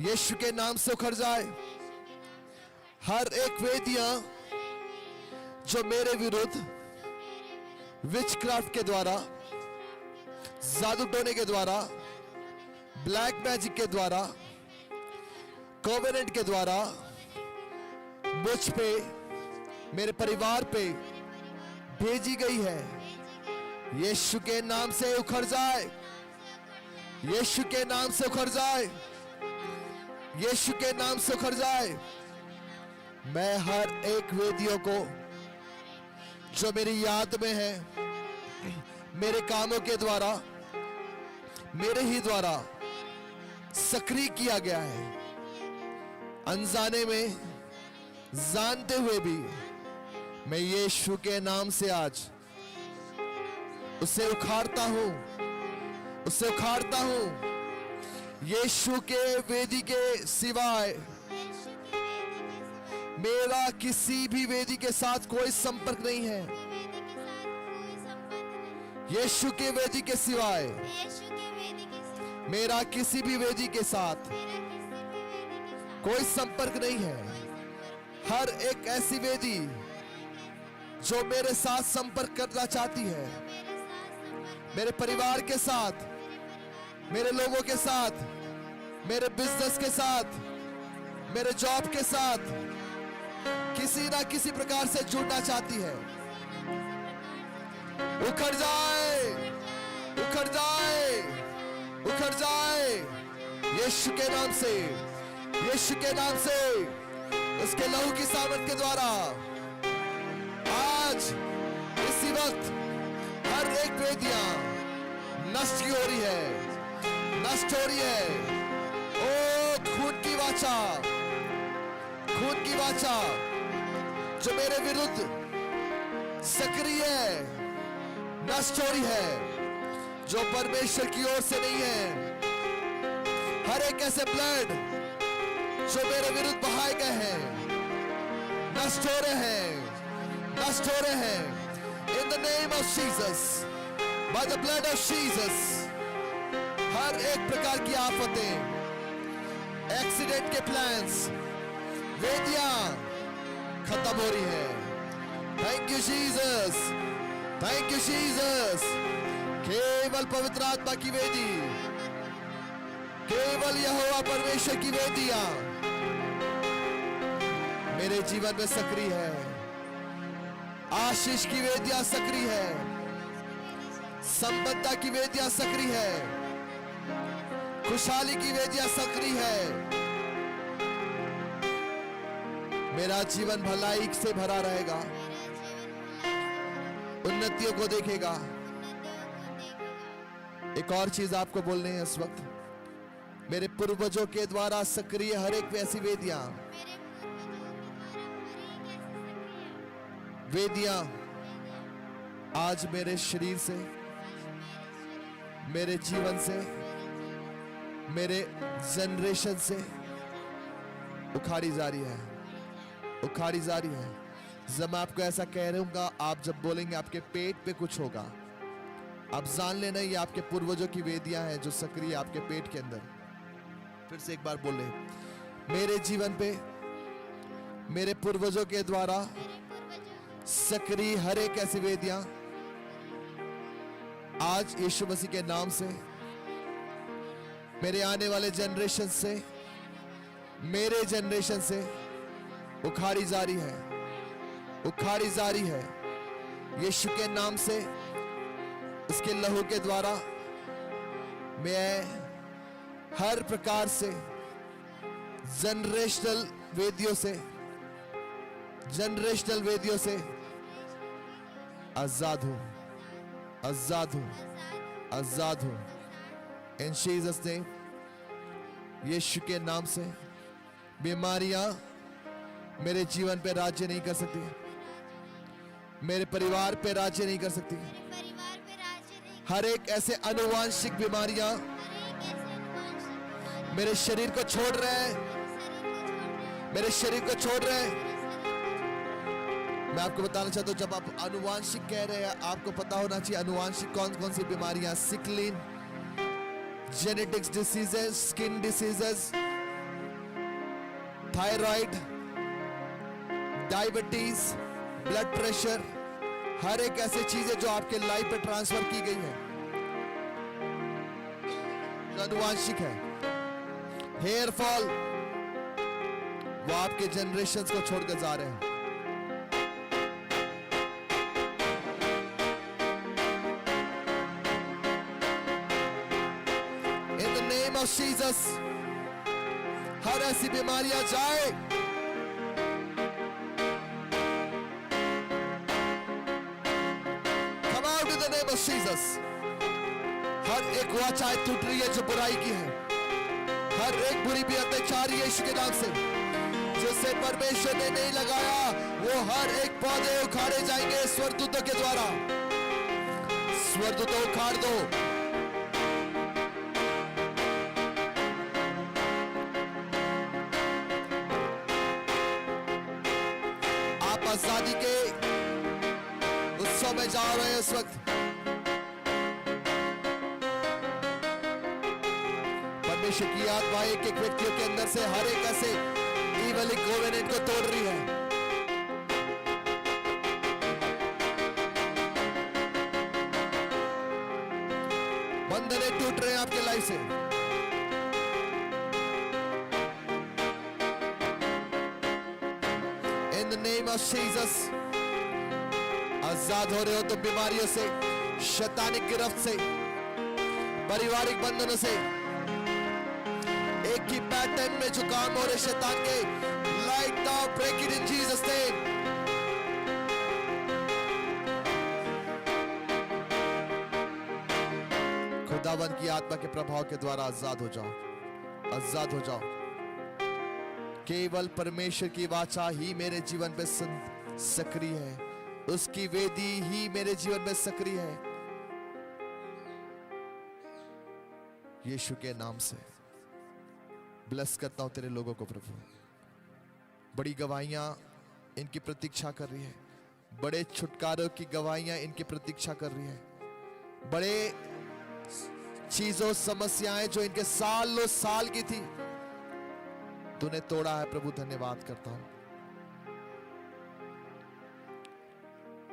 यीशु के नाम से उखड़ जाए। हर एक वेदियां जो मेरे विरुद्ध विचक्राफ्ट के द्वारा, जादू टोने के द्वारा, ब्लैक मैजिक के द्वारा, कोवेनेंट के द्वारा मुझ पे, मेरे परिवार पे भेजी गई है, यीशु के नाम से उखड़ जाए, यीशु के नाम से उखड़ जाए, यीशु के नाम से उखड़ जाए। मैं हर एक वेदियों को जो मेरी याद में है, मेरे कामों के द्वारा, मेरे ही द्वारा सक्रिय किया गया है, अनजाने में, जानते हुए भी, मैं यीशु के नाम से आज उसे उखाड़ता हूं, उसे उखाड़ता हूं। यीशु के वेदी के सिवाय मेरा किसी भी वेदी के साथ कोई संपर्क नहीं है। यीशु के वेदी के सिवाय मेरा किसी भी वेदी के साथ कोई संपर्क नहीं है। हर एक ऐसी वेदी जो मेरे साथ संपर्क करना चाहती है, मेरे परिवार के साथ, मेरे लोगों के साथ, मेरे बिजनेस के साथ, मेरे जॉब के साथ किसी ना किसी प्रकार से जुड़ना चाहती है, उखड़ जाए, उखड़ जाए, उखड़ जाए यीशु के नाम से, यीशु के नाम से, उसके लहू की सामर्थ के द्वारा। आज इसी वक्त हर एक वेदियां नष्ट हो रही है, नष्ट हो रही है। ओ खून की वाचा, खून की वाचा जो मेरे विरुद्ध सक्रिय है, नष्ट हो रही है, जो परमेश्वर की ओर से नहीं है। हर एक ऐसे ब्लड जो मेरे विरुद्ध बहाए गए हैं, नष्ट हो रहे हैं, नष्ट हो रहे हैं। In the name of Jesus, by the blood of Jesus, हर एक प्रकार की आफतें, एक्सीडेंट के प्लान्स, वेदियां खत्म हो रही है। Thank you Jesus, thank you Jesus. केवल पवित्र आत्मा की वेदी, केवल यहोवा परमेश्वर की वेदियां मेरे जीवन में सक्रिय है। आशीष की वेदियां सक्रिय है, संपदा की वेदियां सक्रिय है, खुशहाली की वेदियां सक्रिय है। मेरा जीवन भलाई से भरा रहेगा, उन्नतियों को देखेगा। एक और चीज आपको बोलनी है इस वक्त, मेरे पूर्वजों के द्वारा सक्रिय हर एक वैसी वेदियां, वेदियां आज मेरे शरीर से, मेरे जीवन से, मेरे जनरेशन से उखाड़ी जा रही है। उखाड़ी जा रही है। जब मैं आपको ऐसा कह रहूंगा, आप जब बोलेंगे आपके पेट पे कुछ होगा, आप जान लेना ये आपके पूर्वजों की वेदियां हैं जो सक्रिय आपके पेट के अंदर। फिर से एक बार बोले, मेरे जीवन पे मेरे पूर्वजों के द्वारा सक्रिय हर एक ऐसी वेदियां आज यीशु मसीह के नाम से मेरे आने वाले जनरेशन से, मेरे जनरेशन से उखाड़ी जा रही है, उखाड़ी जा रही है यीशु के नाम से। उसके लहू के द्वारा मैं हर प्रकार से जनरेशनल वेदियों से, जनरेशनल वेदियों से आजाद हूं, आजाद हूं, आजाद हूं। इन जीसस नेम, यीशु के नाम से बीमारियां मेरे जीवन पे राज्य नहीं कर सकती, मेरे परिवार पे राज्य नहीं कर सकती। परिवार पे राज्य नहीं, हर एक ऐसे अनुवांशिक बीमारियां हर एक ऐसे अनुवांशिक मेरे शरीर को छोड़ रहे हैं, मेरे शरीर को छोड़ रहे हैं। मैं आपको बताना चाहता हूं, जब आप अनुवांशिक कह रहे हैं, आपको पता होना चाहिए अनुवांशिक कौन कौन सी बीमारियां, सिकलिन, genetics diseases, skin diseases, thyroid, diabetes, blood pressure, हर एक ऐसी चीजें जो आपके लाइफ पे ट्रांसफर की गई है, जो अनुवांशिक है। हेयर फॉल, वो आपके जनरेशंस को छोड़कर जा रहे हैं। In the name of Jesus, हर ऐसी बीमारियां जाए। Come out in the name of Jesus। हर एक वाचाएं टूट रही है जो बुराई की है, हर एक बुरी भी अत्याचारी यीशु के नाम से, जिसे परमेश्वर ने नहीं लगाया, वो हर एक पौधे उखाड़े जाएंगे स्वर्गदूतों के द्वारा। स्वर्गदूतों उखाड़ दो। आप आजादी के उत्सव में जा रहे हैं इस वक्त। परमेश्वर की आत्मा एक एक व्यक्तियों के अंदर से हर एक ऐसे ईवल कोवेनेंट को तोड़ रही है। बंधने टूट रहे हैं आपके लाइफ से। In the name of Jesus, आजाद हो रहे हो तो बीमारियों से, शैतानिक गिरफ्त से, पारिवारिक बंधनों से, एक ही पैटर्न में जो काम हो रहे शैतान के, light now, break it in Jesus name. खुदावन की आत्मा के प्रभाव के द्वारा आजाद हो जाओ, आजाद हो जाओ। केवल परमेश्वर की वाचा ही मेरे जीवन में सक्रिय है, उसकी वेदी ही मेरे जीवन में सक्रिय है। यीशु के नाम से ब्लेस करता हूं तेरे लोगों को प्रभु। बड़ी गवाहियां इनकी प्रतीक्षा कर रही है, बड़े छुटकारों की गवाहियां इनकी प्रतीक्षा कर रही है, बड़े चीजों समस्याएं जो इनके सालों साल की थी, तूने तोड़ा है प्रभु। धन्यवाद करता हूं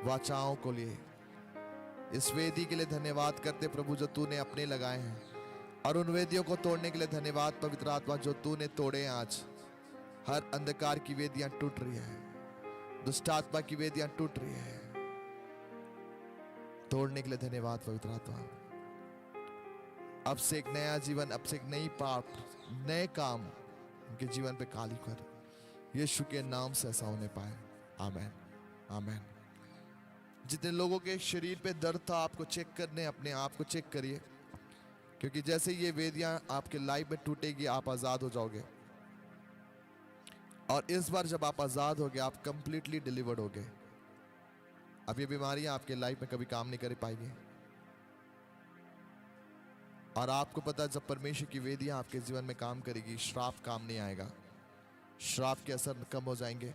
वाचाओं को लिए, इस वेदी के लिए धन्यवाद करते प्रभु जो तूने अपने लगाए हैं, और उन वेदियों को तोड़ने के लिए धन्यवाद पवित्र आत्मा जो तूने तोड़े हैं। आज हर अंधकार की वेदियां टूट रही है, दुष्ट आत्मा की वेदियां टूट रही है, तोड़ने के लिए धन्यवाद पवित्र आत्मा। अब से एक नया जीवन, अब से एक नई पाप, नए काम उनके जीवन पे काली कर, यीशु के नाम से ऐसा होने पाए। आमेन, आमेन। जितने लोगों के शरीर पे दर्द था, आपको चेक करने, अपने आप को चेक करिए, क्योंकि जैसे ये वेदियां आपके लाइफ में टूटेगी, आप आजाद हो जाओगे। और इस बार जब आप आजाद होगे, आप कंप्लीटली डिलीवर्ड होगे। अब ये बीमारियां आपके लाइफ में कभी काम नहीं कर पाएगी। और आपको पता, जब परमेश्वर की वेदियां आपके जीवन में काम करेगी, श्राप काम नहीं आएगा, श्राप के असर कम हो जाएंगे,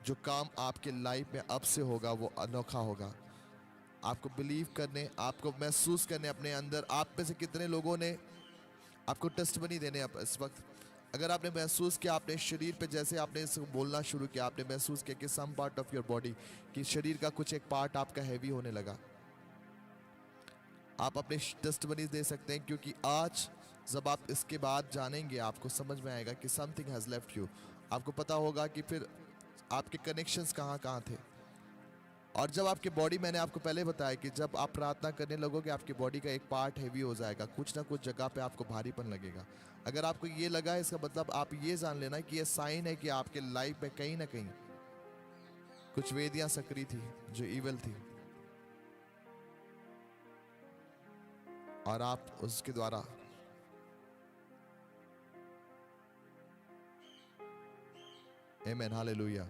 जो काम आपके लाइफ में अब से होगा वो अनोखा होगा। आपको बिलीव करने, आपको महसूस करने अपने अंदर। आप में से कितने लोगों ने, आपको टेस्टमनी देने अब इस वक्त, अगर आपने महसूस किया आपने शरीर पे, जैसे आपने इसको बोलना शुरू किया, आपने महसूस किया कि some part of your body, कि शरीर का कुछ एक पार्ट आपका हैवी होने लगा, आप अपने टेस्टमनी दे सकते हैं। क्योंकि आज जब आप इसके बाद जानेंगे आपको समझ में आएगा कि समथिंग हैज़ लेफ्ट यू। आपको पता होगा कि फिर आपके कनेक्शंस कहाँ कहाँ थे। और जब आपकी बॉडी, मैंने आपको पहले बताया कि जब आप प्रार्थना करने लगोगे आपकी बॉडी का एक पार्ट हैवी हो जाएगा, कुछ ना कुछ जगह पे आपको भारीपन लगेगा। अगर आपको ये लगा है, इसका मतलब आप ये जान लेना कि ये साइन है कि आपके लाइफ में कहीं ना कहीं कुछ वेदियां सक्रिय थी जो इवल थी, और आप उसके द्वारा आमेन, हालेलुया,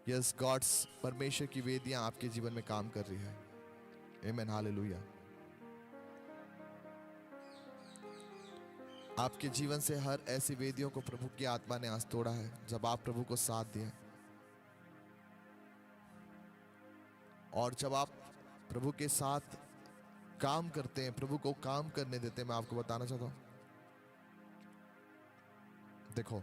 यस, गॉड्स, परमेश्वर की वेदियां आपके जीवन में काम कर रही है। आमेन, हालेलुया। आपके जीवन से हर ऐसी वेदियों को प्रभु की आत्मा ने आज तोड़ा है जब आप प्रभु को साथ दिए। और जब आप प्रभु के साथ काम करते हैं, प्रभु को काम करने देते हैं, मैं आपको बताना चाहता हूं, देखो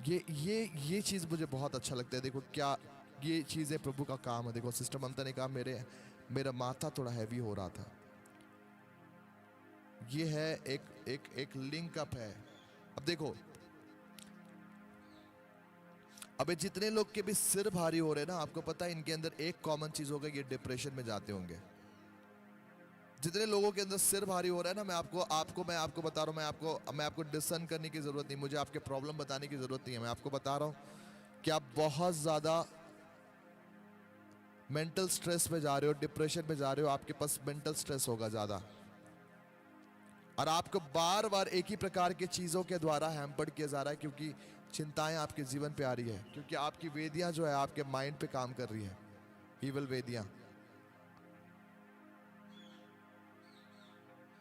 ये चीज मुझे बहुत अच्छा लगता है। देखो क्या ये चीजें प्रभु का काम है। देखो सिस्टर ममता ने कहा मेरा माथा थोड़ा हैवी हो रहा था। ये है एक लिंक अप है। अब देखो, अबे जितने लोग के भी सिर भारी हो रहे हैं ना, आपको पता है इनके अंदर एक कॉमन चीज होगा, ये डिप्रेशन में जाते होंगे। जितने लोगों के अंदर सिर भारी हो रहा है ना, मैं आपको बता रहा हूं, मैं आपको डिसन करने की जरूरत नहीं, मुझे आपके प्रॉब्लम बताने की जरूरत नहीं है। मैं आपको बता रहा हूं कि आप बहुत ज्यादा मेंटल स्ट्रेस में जा रहे हो, डिप्रेशन में जा रहे हो, आपके पास मेंटल स्ट्रेस होगा ज्यादा, और आपको बार बार एक ही प्रकार की चीजों के द्वारा हैम्पर्ड किया जा रहा है, क्योंकि चिंताएं आपके जीवन पे आ रही है, क्योंकि आपकी वेदियां जो है आपके माइंड पे काम कर रही है, ईवल वेदियां।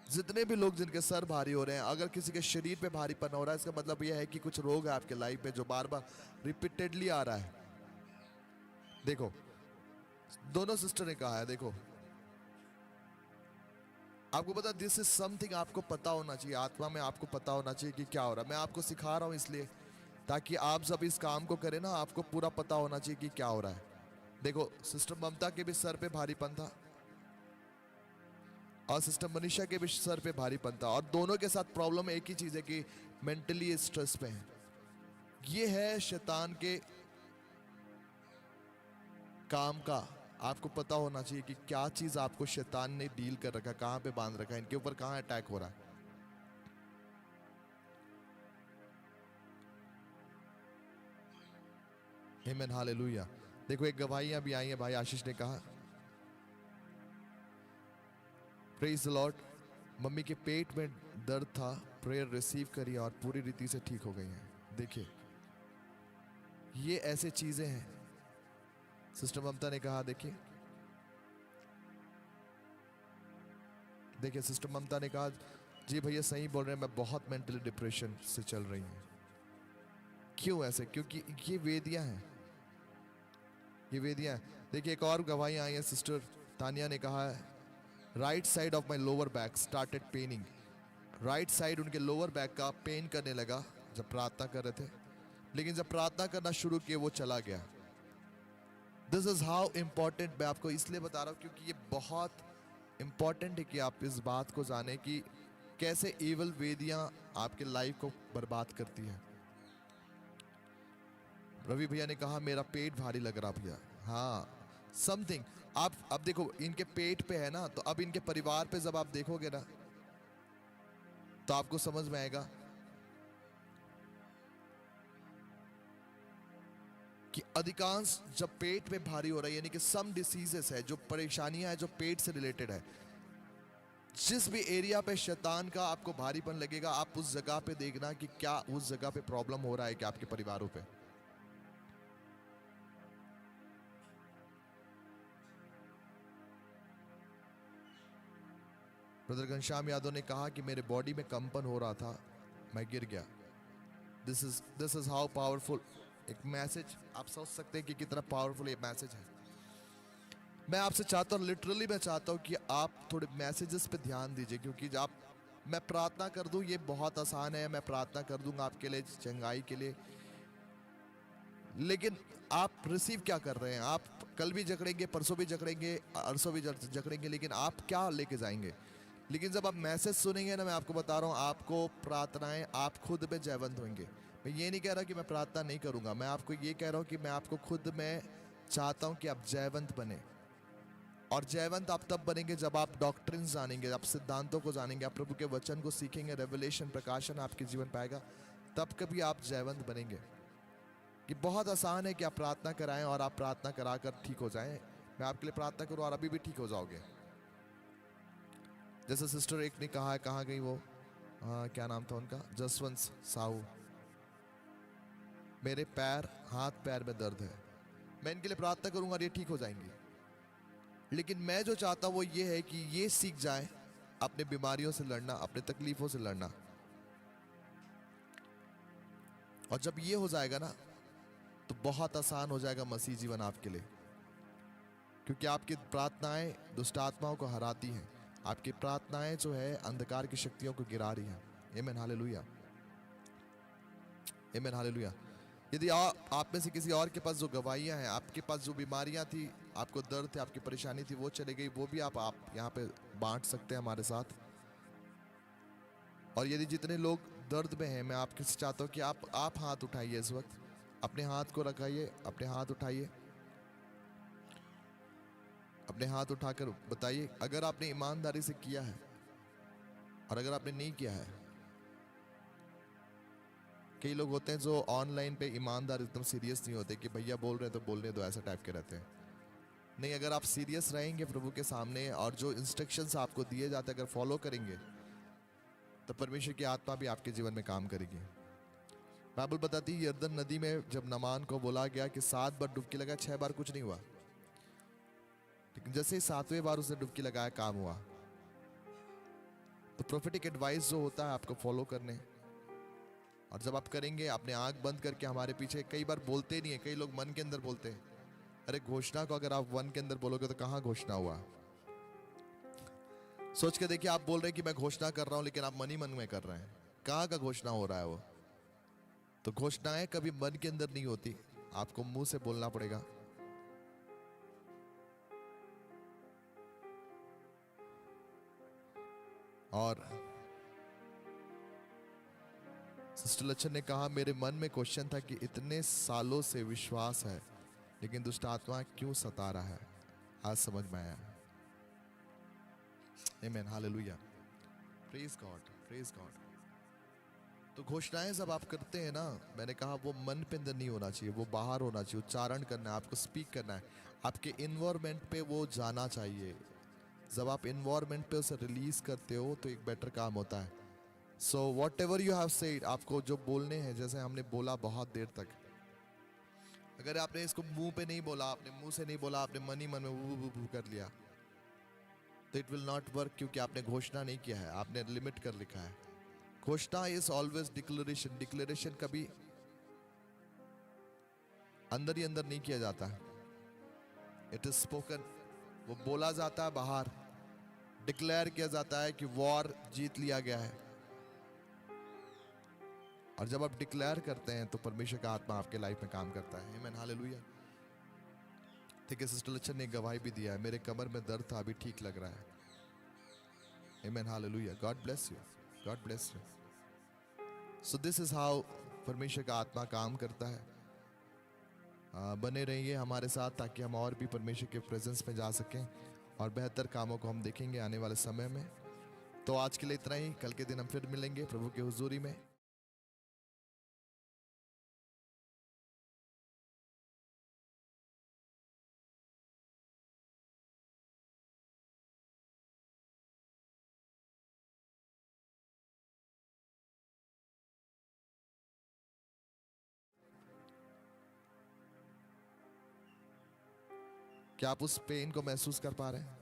जितने भी लोग जिनके सर भारी हो रहे हैं, अगर किसी के शरीर पे भारीपन हो रहा है, इसका मतलब यह है कि कुछ रोग है आपके लाइफ में जो बार बार रिपीटेडली आ रहा है। देखो दोनों सिस्टर ने कहा है, देखो आपको पता, दिस इज समथिंग आपको पता होना चाहिए, आत्मा में आपको पता होना चाहिए कि क्या हो रहा है। मैं आपको सिखा रहा हूं इसलिए ताकि आप जब इस काम को करें ना, आपको पूरा पता होना चाहिए कि क्या हो रहा है। देखो सिस्टर ममता के भी सर पे भारीपन था और सिस्टर मनीषा के भी सर पे भारीपन था, और दोनों के साथ प्रॉब्लम एक ही चीज है कि मेंटली स्ट्रेस पे है। ये है शैतान के काम का। आपको पता होना चाहिए कि क्या चीज आपको शैतान ने डील कर रखा है, कहां पे बांध रखा है, इनके ऊपर कहां अटैक हो रहा है। आमीन, हालेलुया। देखो एक गवाहियां भी आई है, भाई आशीष ने कहा प्रेज द लॉर्ड, मम्मी के पेट में दर्द था, प्रेयर रिसीव करी और पूरी रीति से ठीक हो गई हैं। देखिए ये ऐसे चीजें हैं। सिस्टर ममता ने कहा, देखिए सिस्टर ममता ने कहा, जी भैया सही बोल रहे हैं, मैं बहुत मेंटली डिप्रेशन से चल रही हूं। क्यों ऐसे? क्योंकि ये वेदियां हैं, ये वेदियां हैं। देखिए एक और गवाही आई है, सिस्टर तानिया ने कहा है, right side of my lower back started paining. Right side उनके लोअर बैक का पेन करने लगा जब प्रार्थना कर रहे थे, लेकिन जब प्रार्थना करना शुरू किए वो चला गया। दिस इज हाउ इंपॉर्टेंट, मैं आपको इसलिए बता रहा हूं क्योंकि ये बहुत इंपॉर्टेंट है कि आप इस बात को जाने कि कैसे इवल वेदियां आपके लाइफ को बर्बाद करती है। रवि भैया ने कहा मेरा पेट भारी लग रहा भैया। हाँ समथिंग, आप अब देखो इनके पेट पे है ना, तो अब इनके परिवार पे जब आप देखोगे ना तो आपको समझ में आएगा कि अधिकांश जब पेट में भारी हो रहा है, यानी कि सम डिसीजेस है, जो परेशानियां है जो पेट से रिलेटेड है, जिस भी एरिया पे शैतान का आपको भारीपन लगेगा, आप उस जगह पे देखना कि क्या उस जगह पे प्रॉब्लम हो रहा है कि आपके परिवारों पे। ब्रदर घनश्याम यादव ने कहा कि मेरे बॉडी में कंपन हो रहा था, मैं गिर गया। दिस इज हाउ पावरफुल एक मैसेज, आप सोच सकते हैं कि कितना पावरफुल ये मैसेज है। मैं आपसे चाहता हूँ, लिटरली मैं चाहता हूँ कि आप थोड़े मैसेजेस पे ध्यान दीजिए, क्योंकि जब मैं प्रार्थना कर दूँ ये बहुत आसान है, मैं प्रार्थना कर दूंगा आपके लिए, चंगाई के लिए, लेकिन आप रिसीव क्या कर रहे हैं? आप कल भी जकड़ेंगे, परसों भी जकड़ेंगे, अरसों भी जकड़ेंगे, लेकिन आप क्या लेके जाएंगे? लेकिन जब आप मैसेज सुनेंगे ना, मैं आपको बता रहा हूँ, आपको प्रार्थनाएं, आप खुद में जयवंत होंगे। मैं ये नहीं कह रहा कि मैं प्रार्थना नहीं करूँगा, मैं आपको ये कह रहा हूँ कि मैं आपको खुद में चाहता हूँ कि आप जयवंत बने। और जयवंत आप तब बनेंगे जब आप डॉक्ट्रिन्स जानेंगे, आप सिद्धांतों को जानेंगे, आप प्रभु के वचन को सीखेंगे, रेवलेशन, प्रकाशन आपके जीवन पाएगा, तब कभी आप जयवंत बनेंगे। ये बहुत आसान है कि आप प्रार्थना कराएं और आप प्रार्थना कराकर ठीक हो जाएं। मैं आपके लिए प्रार्थना करूं और अभी भी ठीक हो जाओगे। जैसे सिस्टर एक ने कहा है, कहाँ गई वो, क्या नाम था उनका, जसवंत साहू, मेरे पैर, हाथ पैर में दर्द है, मैं इनके लिए प्रार्थना करूंगा और ये ठीक हो जाएंगी। लेकिन मैं जो चाहता हूं वो ये है कि ये सीख जाएं अपने बीमारियों से लड़ना, अपने तकलीफों से लड़ना। और जब ये हो जाएगा ना, तो बहुत आसान हो जाएगा मसीह जीवन आपके लिए, क्योंकि आपकी प्रार्थनाएं दुष्ट आत्माओं को हराती हैं, आपकी प्रार्थनाएं जो है अंधकार की शक्तियों को गिरा रही हैं। आमीन, हालेलुया, आमीन, हालेलुया। यदि आप में से किसी और के पास जो गवाहियां हैं, आपके पास जो बीमारियां थी, आपको दर्द थे, आपकी परेशानी थी, वो चली गई, वो भी आप यहाँ पे बांट सकते हैं हमारे साथ। और यदि जितने लोग दर्द में हैं, मैं आपके से चाहता हूँ कि आप हाथ उठाइए, इस वक्त अपने हाथ को रखाइए, अपने हाथ उठाइए, अपने हाथ उठाकर बताइए अगर आपने ईमानदारी से किया है और अगर आपने नहीं किया है। कई लोग होते हैं जो ऑनलाइन पे ईमानदार, एकदम सीरियस नहीं होते कि भैया बोल रहे हैं तो बोलने दो, ऐसा टाइप के रहते हैं। नहीं, अगर आप सीरियस रहेंगे प्रभु के सामने और जो इंस्ट्रक्शंस आपको दिए जाते हैं अगर फॉलो करेंगे, तो परमेश्वर की आत्मा भी आपके जीवन में काम करेगी। बाइबल बताती है यर्दन नदी में जब नमान को बोला गया कि 7 बार डुबकी लगा, 6 बार कुछ नहीं हुआ, लेकिन जैसे ही 7वें बार उसने डुबकी लगाया, काम हुआ। तो प्रोफेटिक एडवाइस जो होता है आपको फॉलो करने, और जब आप करेंगे, अपने आंख बंद करके, हमारे पीछे कई बार बोलते नहीं है, कई लोग मन के अंदर बोलते हैं। अरे घोषणा को अगर आप मन के अंदर बोलोगे तो कहाँ घोषणा हुआ? सोच के देखिए, आप बोल रहे हैं कि मैं घोषणा कर रहा हूं, लेकिन आप मन ही मन में कर रहे हैं, कहाँ का घोषणा हो रहा है वो? तो घोषणाएं कभी मन के अंदर नहीं होती, आपको मुंह से बोलना पड़ेगा। और सिस्टर लच्छन ने कहा, मेरे मन में क्वेश्चन था कि इतने सालों से विश्वास है, लेकिन दुष्ट आत्मा क्यों सता रहा है? आज समझ में आया। आमीन, hallelujah, praise God, praise God. तो घोषणाएं जब आप करते हैं ना, मैंने कहा वो मन पे अंदर नहीं होना चाहिए, वो बाहर होना चाहिए, उच्चारण करना है, आपको स्पीक करना है, आपके इन्वायरमेंट पे वो जाना चाहिए। जब आप इन्वायरमेंट पे उसे रिलीज करते हो तो एक बेटर काम होता है। So what ever you have said, आपको जो बोलने हैं, जैसे हमने बोला बहुत देर तक, अगर आपने इसको मुंह पे नहीं बोला, आपने मुंह से नहीं बोला, आपने मन ही मन में वू वू वू कर लिया, तो इट विल नॉट वर्क, क्योंकि आपने घोषणा नहीं किया है, आपने लिमिट कर लिखा है। घोषणा इज ऑलवेज डिक्लेरेशन, डिक्लेरेशन कभी अंदर ही अंदर नहीं किया जाता है, इट इज स्पोकन, वो बोला जाता है बाहर, डिक्लेयर किया जाता है कि वॉर जीत लिया गया है। और जब आप डिक्लेयर करते हैं तो परमेश्वर का आत्मा आपके लाइफ में काम करता है। आमीन, हालेलुया। ठीक है, सिस्टर लच्छन ने गवाही भी दिया है, मेरे कमर में दर्द था, अभी ठीक लग रहा है। आमीन, hallelujah, God bless you, God bless you. So this is how परमेश्वर का आत्मा काम करता है। बने रहिए हमारे साथ, ताकि हम और भी परमेश्वर के प्रेजेंस में जा सकें और बेहतर कामों को हम देखेंगे आने वाले समय में। तो आज के लिए इतना ही, कल के दिन हम फिर मिलेंगे प्रभु की हुजूरी में। क्या आप उस पेन को महसूस कर पा रहे हैं?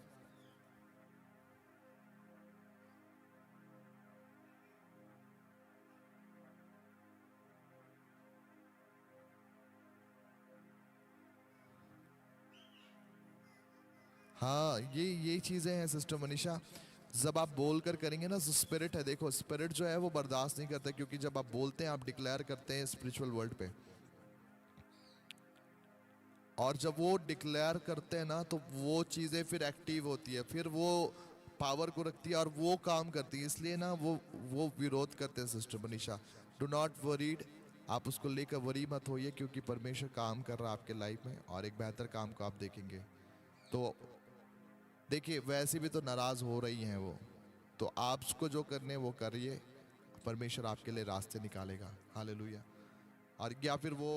हाँ, ये चीज़ें हैं सिस्टर मनीषा। जब आप बोल कर करेंगे ना, जो स्पिरिट है, देखो स्पिरिट जो है वो बर्दाश्त नहीं करता, क्योंकि जब आप बोलते हैं आप डिक्लेयर करते हैं स्पिरिचुअल वर्ल्ड पे, और जब वो डिक्लेयर करते हैं ना तो वो चीज़ें फिर एक्टिव होती है, फिर वो पावर को रखती है और वो काम करती है। इसलिए ना वो विरोध करते हैं sister Manisha. Do not worried, आप उसको लेकर वरी मत होइए, क्योंकि परमेश्वर काम कर रहा है आपके लाइफ में और एक बेहतर काम को आप देखेंगे। तो देखिए, वैसे भी तो नाराज़ हो रही हैं वो, तो आपको जो करने वो करिए, परमेश्वर आपके लिए रास्ते निकालेगा। हालेलुया। और या फिर वो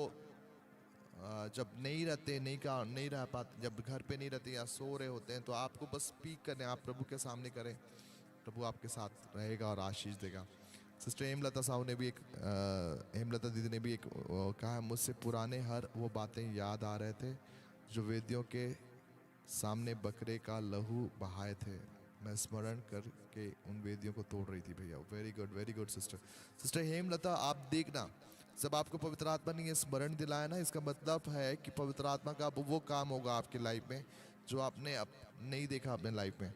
जब नहीं रहते, नहीं रह पाते, जब घर पे नहीं रहते या सो रहे होते हैं, तो आपको बस स्पीक करने, आप प्रभु के सामने करें, प्रभु आपके साथ रहेगा और आशीष देगा। सिस्टर हेमलता साहू ने भी हेमलता दीदी ने भी कहा है, मुझसे पुराने हर वो बातें याद आ रहे थे जो वेदियों के सामने बकरे का लहू बहाए थे, मैं स्मरण करके उन वेदियों को तोड़ रही थी। भैया very good sister. Sister Hemlata, आप देखना, जब आपको पवित्र आत्मा ने ये स्मरण दिलाया ना, इसका मतलब है कि पवित्र आत्मा का अब वो काम होगा आपके लाइफ में जो आपने अब नहीं देखा अपने लाइफ में।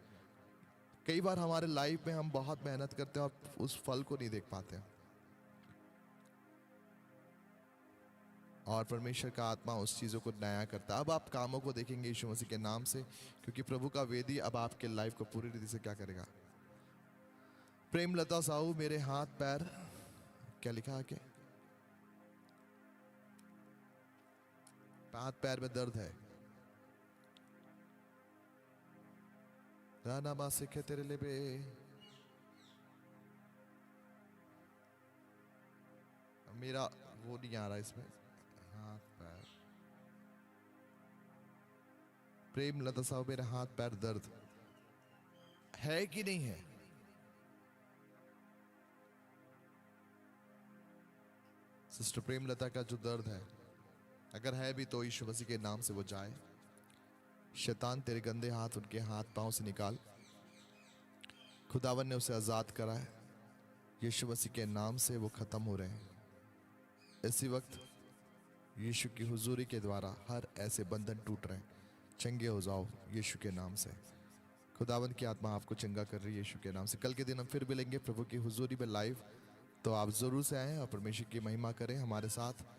कई बार हमारे लाइफ में हम बहुत मेहनत करते हैं और उस फल को नहीं देख पाते हैं, और परमेश्वर का आत्मा उस चीज़ों को नया करता है। अब आप कामों को देखेंगे यीशु मसीह के नाम से, क्योंकि प्रभु का वेदी अब आपके लाइफ को पूरी रीति से क्या करेगा। प्रेमलता साहू, मेरे हाथ पैर, क्या लिखा आके, हाथ पैर में दर्द है। राना मा सिखे तेरे ले बे, मेरा वो नहीं आ रहा इसमें, हाथ पैर। प्रेमलता साहू, मेरे हाथ पैर दर्द है कि नहीं है? सिस्टर प्रेमलता का जो दर्द है, अगर है भी तो यीशु मसीह के नाम से वो जाए। शैतान तेरे गंदे हाथ उनके हाथ पांव से निकाल, खुदावन ने उसे आज़ाद करा है, यीशु मसीह के नाम से वो ख़त्म हो रहे हैं। इसी वक्त यीशु की हुजूरी के द्वारा हर ऐसे बंधन टूट रहे हैं। चंगे हो जाओ यीशु के नाम से। खुदावन की आत्मा आपको चंगा कर रही है यीशु के नाम से। कल के दिन हम फिर मिलेंगे प्रभु की हुजूरी में लाइव, तो आप ज़रूर से आएँ और परमेश्वर की महिमा करें हमारे साथ।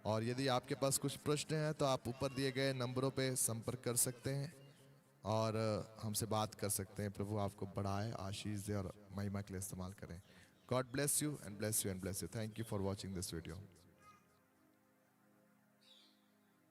और यदि आपके पास कुछ प्रश्न हैं तो आप ऊपर दिए गए नंबरों पे संपर्क कर सकते हैं और हमसे बात कर सकते हैं। प्रभु आपको बढ़ाए, आशीष दे और महिमा के लिए इस्तेमाल करें। God bless you and bless you and bless you. Thank you for watching this video.